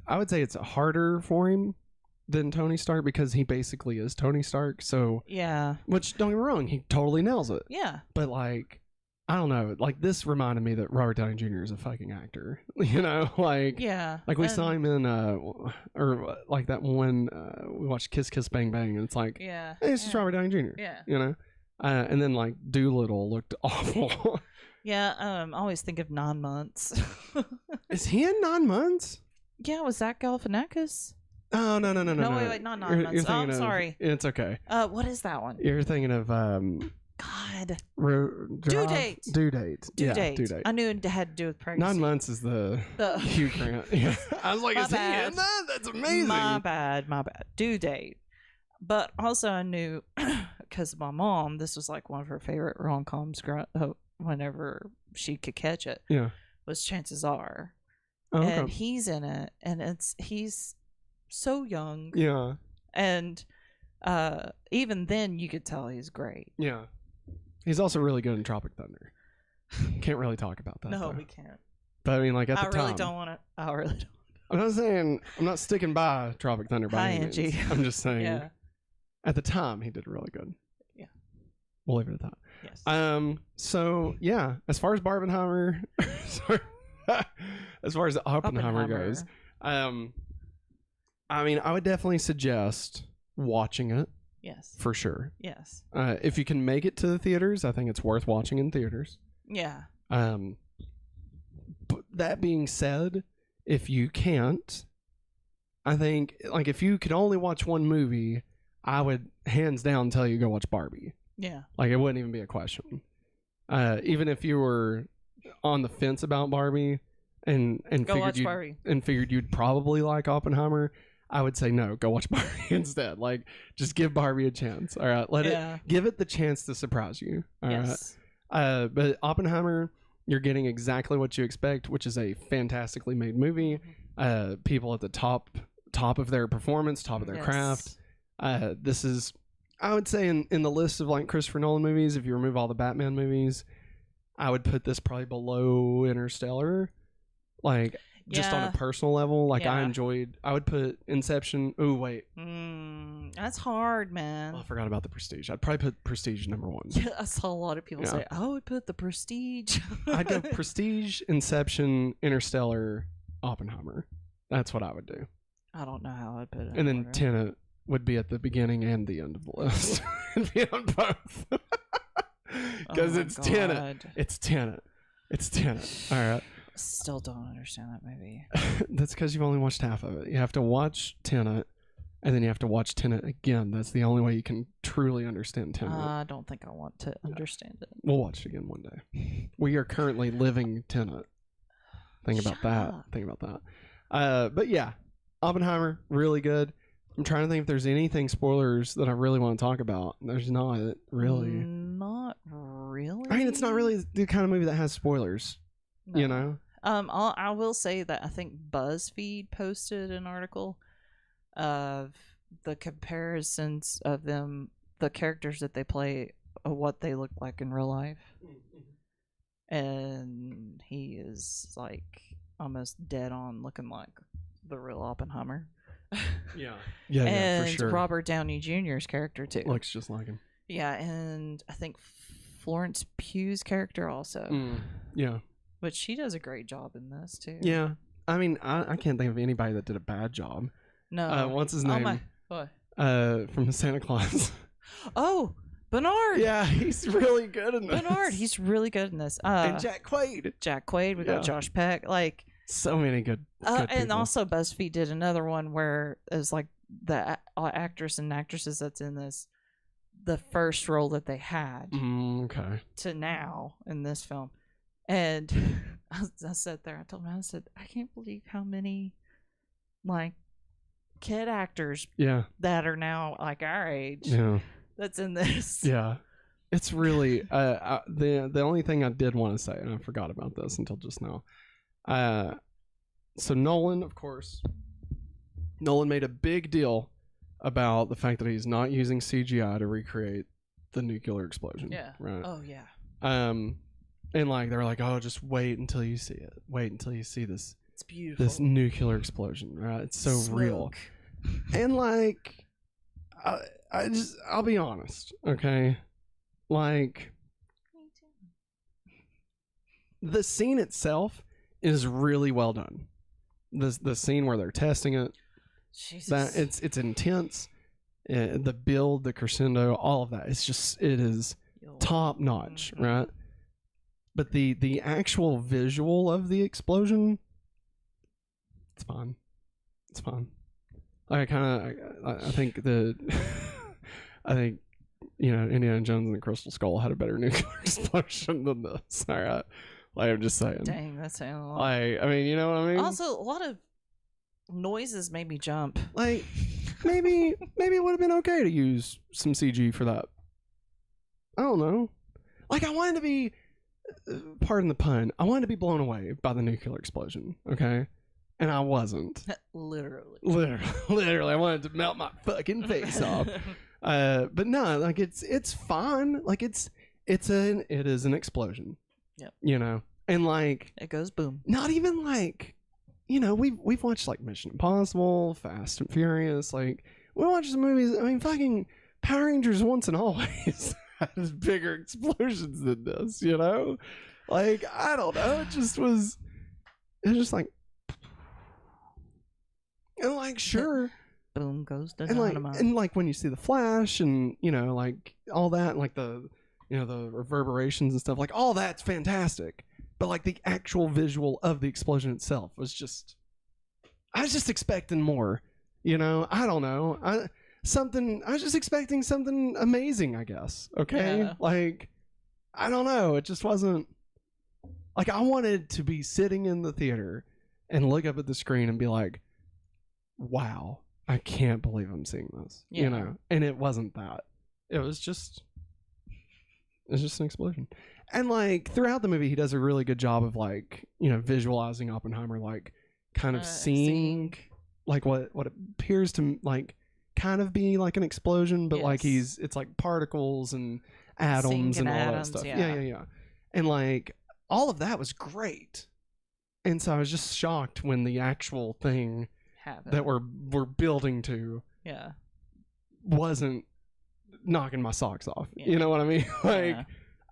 I would say it's harder for him than Tony Stark, because he basically is Tony Stark. So
yeah,
which, don't get me wrong, he totally nails it.
Yeah.
But like, I don't know, like this reminded me that Robert Downey Jr. is a fucking actor. Like like we saw him in or like that one we watched Kiss Kiss Bang Bang, and it's like hey, it's just Robert Downey Jr.
Yeah.
And then like Doolittle looked awful.
Yeah. I always think of 9 months.
Is he in 9 months?
Yeah, was Zach Galifianakis?
Oh no,
wait, not 9 months. Oh, I'm sorry.
It's okay.
What is that one?
You're thinking of
God.
Due date.
Due date. I knew it had to do with pregnancy.
9 months is the Hugh Grant. Yeah. I was like, is he in that? That's amazing.
My bad. Due date. But also I knew, because my mom, this was like one of her favorite rom-coms whenever she could catch it.
Yeah.
Was Chances Are.
Oh, okay.
And he's in it, and he's so young.
Yeah.
And even then you could tell he's great.
Yeah. He's also really good in Tropic Thunder. Can't really talk about that.
No,
though.
we can't.
But I mean, like, at the time.
I really don't want to.
I'm not saying, I'm not sticking by Tropic Thunder by any
Angie.
means. I'm just saying,
Yeah.
At the time, he did really good.
Yeah.
We'll leave it at that.
Yes.
So, yeah, as far as Barbenheimer, as far as Oppenheimer goes, I mean, I would definitely suggest watching it.
Yes.
For sure.
Yes.
If you can make it to the theaters, I think it's worth watching in theaters.
Yeah.
But that being said, if you can't, I think, like, if you could only watch one movie, I would hands down tell you go watch Barbie.
Yeah.
Like, it wouldn't even be a question. Even if you were on the fence about Barbie and figured you'd probably like Oppenheimer, I would say no, go watch Barbie instead. Like, just give Barbie a chance. All right, give it the chance to surprise you. All right. But Oppenheimer, you're getting exactly what you expect, which is a fantastically made movie. People at the top of their performance, top of their craft. This is, I would say, in the list of like Christopher Nolan movies, if you remove all the Batman movies, I would put this probably below Interstellar. Like, just on a personal level, like I would put Inception. Oh wait,
that's hard, man.
Oh, I forgot about The Prestige. I'd probably put Prestige number 1.
Yeah, I saw a lot of people say I would put The Prestige.
I'd go Prestige, Inception, Interstellar, Oppenheimer. That's what I would do.
I don't know how I'd put it.
And then Tenet would be at the beginning and the end of the list. It'd be on both. Because it's Tenet. It's Tenet. It's Tenet. All right.
Still don't understand that movie.
That's because you've only watched half of it. You have to watch Tenet, and then you have to watch Tenet again. That's the only way you can truly understand Tenet.
I don't think I want to understand it.
We'll watch it again one day. We are currently living Tenet. Think about that. But yeah, Oppenheimer, really good. I'm trying to think if there's anything spoilers that I really want to talk about. There's not really.
Not really.
I mean, it's not really the kind of movie that has spoilers.
No.
You know.
I will say that I think BuzzFeed posted an article of the comparisons of them, the characters that they play, of what they look like in real life. And he is like almost dead on looking like the real Oppenheimer.
Yeah,
and
for sure.
Robert Downey Jr.'s character too.
Looks just like him.
Yeah, and I think Florence Pugh's character also.
Yeah.
But she does a great job in this too.
Yeah. I mean, I can't think of anybody that did a bad job.
No.
What's his name?
What?
From Santa Claus.
Oh, Bernard.
Yeah, he's really good in this.
Bernard, he's really good in this.
And Jack Quaid.
We got Josh Peck. Like,
so many good
and
people.
also BuzzFeed did another one where it was like the actress and actresses that's in this, the first role that they had to now in this film. And I sat there, I told him, I said, I can't believe how many like kid actors that are now like our age that's in this.
Yeah. It's really the only thing I did want to say, and I forgot about this until just now. So Nolan, of course, made a big deal about the fact that he's not using CGI to recreate the nuclear explosion.
Yeah.
Right.
Oh yeah.
And like they're like, oh, just wait until you see it. Wait until you see this.
It's beautiful.
This nuclear explosion, right? It's so real. And like, I'll be honest, okay? Like, the scene itself is really well done. The scene where they're testing it,
Jesus.
It's intense. The build, the crescendo, all of that. It is top notch, right? But the actual visual of the explosion, it's fun. It's fun. Like I think I think Indiana Jones and the Crystal Skull had a better nuclear explosion than this. All right, like I'm just saying.
Dang, that's saying a lot.
I mean, you know what I mean.
Also, a lot of noises made me jump.
Like maybe it would have been okay to use some CG for that. I don't know. Like I wanted to be. Pardon the pun. I wanted to be blown away by the nuclear explosion, okay? And I wasn't. Literally, I wanted to melt my fucking face off. But no, like it's fine. Like it is an explosion.
Yep.
You know, and like
it goes boom.
Not even like, we've watched like Mission Impossible, Fast and Furious. Like we watch some movies. I mean, fucking Power Rangers Once and Always. Has bigger explosions than this, like I don't know. It was just like, and like sure,
boom goes the
dynamite, and like when you see the flash and like all that, and like the the reverberations and stuff, like all that's fantastic. But like the actual visual of the explosion itself was just, I was just expecting more. I don't know. I was just expecting something amazing, I guess. Okay.
Yeah.
Like, I don't know. It just wasn't like I wanted to be sitting in the theater and look up at the screen and be like, wow, I can't believe I'm seeing this, and it wasn't that. It was just an explosion. And like throughout the movie, he does a really good job of like, visualizing Oppenheimer, like kind of seeing like what appears to like kind of be like an explosion, but like it's like particles and atoms and all that stuff. Yeah. And like all of that was great. And so I was just shocked when the actual thing that we're building to wasn't knocking my socks off. You know what I mean? Like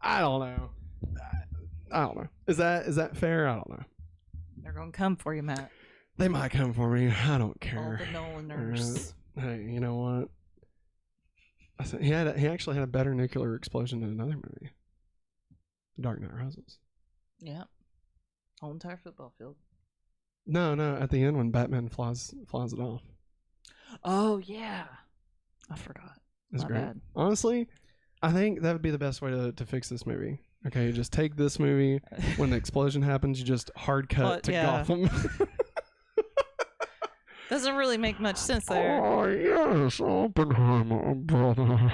I don't know. Is that fair? I don't know.
They're gonna come for you, Matt.
They might come for me. I don't care.
All the Nolaners.
Hey, you know what? He actually had a better nuclear explosion in another movie, Dark Knight Rises.
Yeah, whole entire football field.
No, at the end when Batman flies it off.
Oh yeah, I forgot.
It's great.
Bad.
Honestly, I think that would be the best way to fix this movie. Okay, you just take this movie when the explosion happens, you just hard cut to Gotham.
Doesn't really make much sense there.
Oh, yes, Oppenheimer, brother.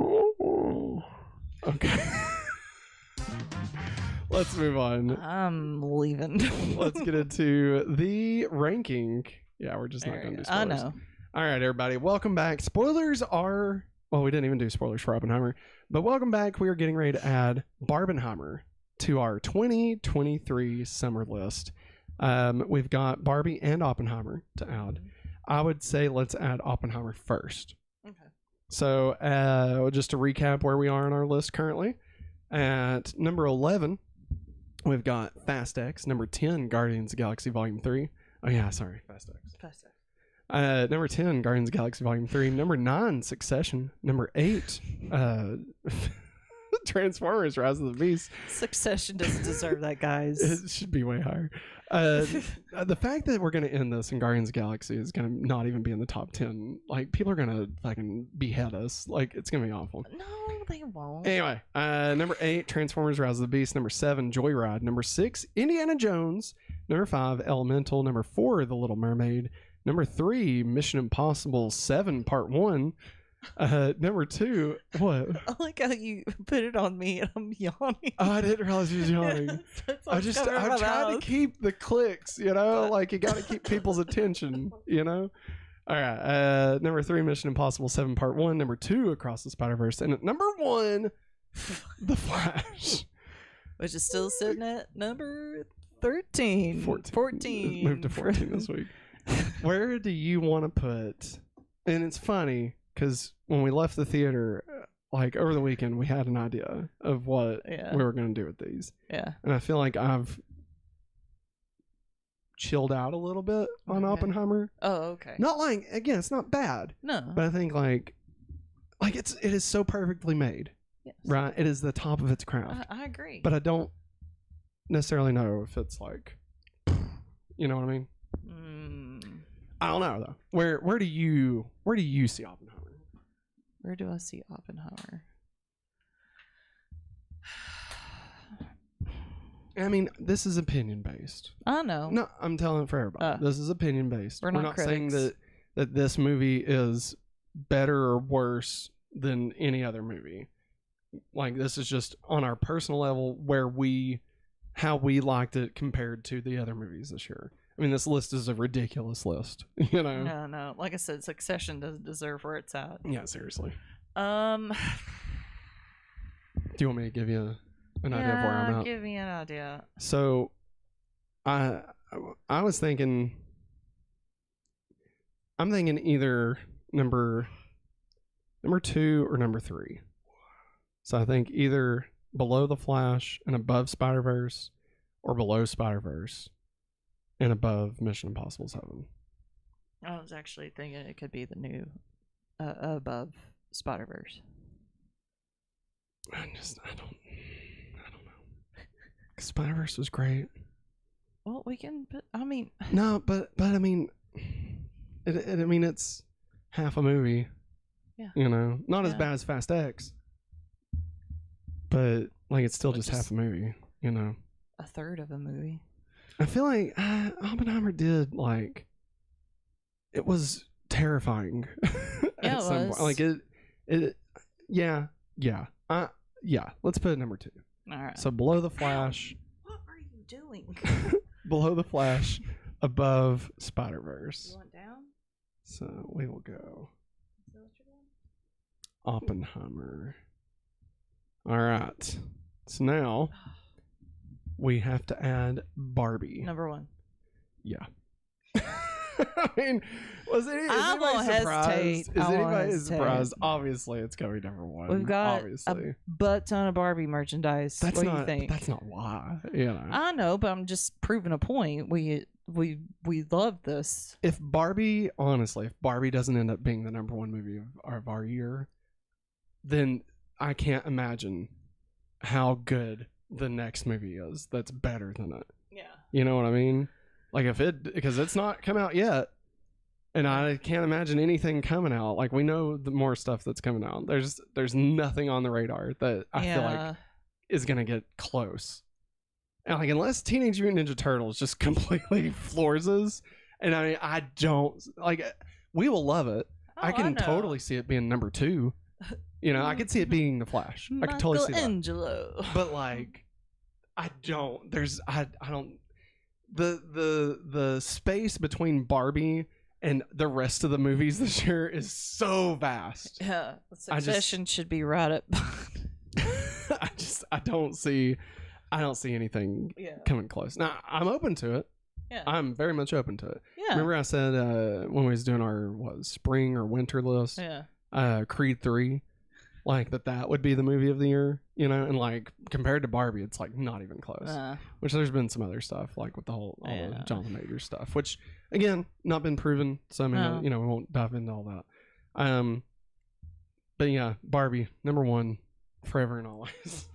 Oh. Okay. Let's move on.
I'm leaving.
Let's get into the ranking. Yeah, we're just not going to do spoilers.
I know.
All right, everybody. Welcome back. Spoilers are... Well, we didn't even do spoilers for Oppenheimer. But welcome back. We are getting ready to add Barbenheimer to our 2023 summer list. We've got Barbie and Oppenheimer to add. I would say let's add Oppenheimer first.
Okay.
So just to recap where we are on our list currently. At number 11, we've got Fast X. Number 10, Guardians of the Galaxy Volume 3. Oh, yeah, sorry. Fast X. Number 10, Guardians of the Galaxy Volume 3. Number 9, Succession. Number 8, Transformers Rise of the Beast.
Succession doesn't deserve that, guys.
It should be way higher. The fact that we're going to end this in Guardians of the Galaxy is going to not even be in the top 10. Like, people are going to fucking behead us. Like, it's going to be awful.
No, they won't.
Anyway, number 8, Transformers Rise of the Beast. Number 7, Joyride. Number 6, Indiana Jones. Number 5, Elemental. Number 4, The Little Mermaid. Number 3, Mission Impossible 7 Part 1. Number 2, what?
I like how you put it on me and I'm yawning.
Oh, I didn't realize you was yawning. I'm trying to keep the clicks, you know? Like, you got to keep people's attention, you know? All right. Number 3, Mission Impossible 7 Part 1. Number 2, Across the Spider-Verse. And at number 1, The Flash.
Which is still sitting at number 13. 14.
Moved to 14 this week. Where do you want to put... And it's funny... Because when we left the theater, like over the weekend, we had an idea of what we were going to do with these.
Yeah.
And I feel like I've chilled out a little bit on Oppenheimer.
Oh, okay.
Not like, again, it's not bad.
No.
But I think like it is so perfectly made.
Yes.
Right? It is the top of its craft.
I agree.
But I don't necessarily know if it's like, you know what I mean? I don't know though. Where do you see Oppenheimer?
Where do I see Oppenheimer?
I mean, this is opinion based.
I know.
No, I'm telling it for everybody. This is opinion based.
We're not
saying that this movie is better or worse than any other movie. Like, this is just on our personal level how we liked it compared to the other movies this year. I mean, this list is a ridiculous list, you know?
No. Like I said, Succession doesn't deserve where it's at.
Yeah, seriously.
Do
you want me to give you an idea of where I'm at?
Give me an idea.
So, I was thinking... I'm thinking either number 2 or number 3. So I think either below The Flash and above Spider-Verse, or below Spider-Verse and above Mission Impossible 7.
I was actually thinking it could be the new above Spider-Verse.
I don't know. Spider-Verse was great.
Well, we can put, I mean...
No, but I mean... it's half a movie.
Yeah.
You know? Not as bad as Fast X. But, like, it's still just half a movie, you know?
A third of a movie.
I feel like Oppenheimer did, like... It was terrifying.
Yeah, it was.
Point. Like, yeah. Let's put it number 2.
All right.
So, below The Flash...
What are you doing?
Below The Flash, above Spider-Verse.
You want down?
So we will go Oppenheimer. All right. So now we have to add Barbie.
Number 1.
Yeah. I mean, is anybody surprised? Is anybody surprised? Obviously, it's going to be number 1.
We've got a butt ton of Barbie merchandise. What do you think?
That's not why. You know.
I know, but I'm just proving a point. We love this.
If Barbie doesn't end up being the number 1 movie of our year, then I can't imagine how good the next movie is that's better than it.
Yeah. You
know what I mean? Like, because it's not come out yet, and I can't imagine anything coming out. Like, we know the more stuff that's coming out. There's nothing on the radar that I feel like is gonna get close. And like, unless Teenage Mutant Ninja Turtles just completely floors us, and I mean, I don't like. We will love it. I can totally see it being number 2. You know, I could see it being the Flash. I could totally see that.
Michelangelo.
But like, I don't. I don't. The space between Barbie and the rest of the movies this year is so vast.
Yeah, Succession should be right up.
I don't see anything coming close. Now I'm open to it. Yeah. I'm very much open to it. Yeah. Remember I said when we was doing our spring or winter list? Yeah. Creed 3, like that would be the movie of the year, you know, and like compared to Barbie, it's like not even close. Which there's been some other stuff like with all the Jonathan Majors stuff, which again not been proven. So I mean, you know, we won't dive into all that. But yeah, Barbie #1, forever and always.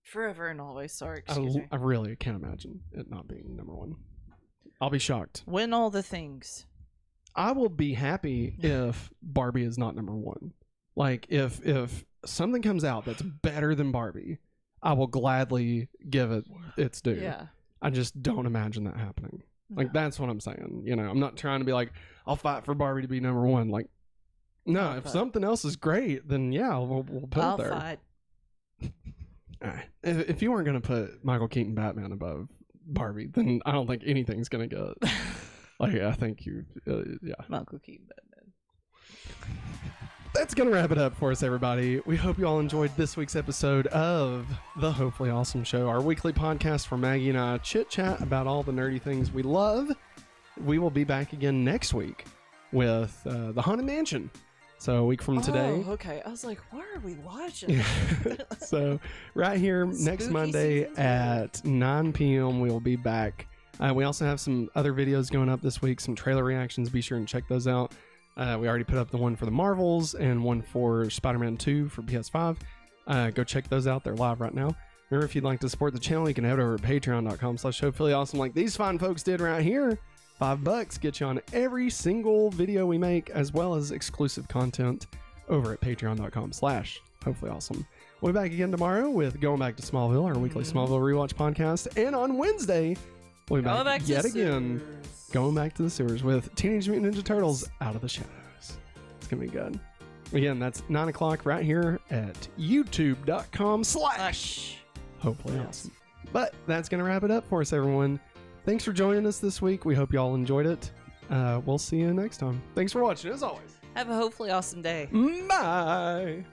Forever and always. Sorry, excuse me.
I really can't imagine it not being #1. I'll be shocked.
Win all the things.
I will be happy if Barbie is not #1. Like if something comes out that's better than Barbie, I will gladly give it its due. Yeah. I just don't imagine that happening. Like that's what I'm saying. You know, I'm not trying to be like I'll fight for Barbie to be #1. Like, no, if something else is great, then yeah, we'll put it there. I'll fight. If you weren't gonna put Michael Keaton Batman above Barbie, then I don't think anything's gonna get. Like I think you, yeah.
Michael Keaton Batman.
That's gonna wrap it up for us, everybody. We hope you all enjoyed this week's episode of the Hopefully Awesome Show, our weekly podcast where Maggie and I chit chat about all the nerdy things we love. We will be back again next week with the Haunted Mansion. So a week from today.
Oh, okay. I was like, what are we watching?
So right here next Monday at 9 p.m. we will be back. We also have some other videos going up this week, some trailer reactions. Be sure and check those out. We already put up the one for the Marvels and one for Spider-Man 2 for PS5. Go check those out. They're live right now. Remember, if you'd like to support the channel, you can head over to patreon.com/HopefullyAwesome like these fine folks did right here. $5 get you on every single video we make, as well as exclusive content over at patreon.com/HopefullyAwesome. We'll be back again tomorrow with Going Back to Smallville, our weekly Smallville rewatch podcast. And on Wednesday, we'll be back yet again, Going Back to the Sewers with Teenage Mutant Ninja Turtles Out of the Shadows. It's going to be good. Again, that's 9 o'clock right here at youtube.com/HopefullyAwesome. But that's going to wrap it up for us, everyone. Thanks for joining us this week. We hope you all enjoyed it. We'll see you next time. Thanks for watching, as always.
Have a hopefully awesome day.
Bye.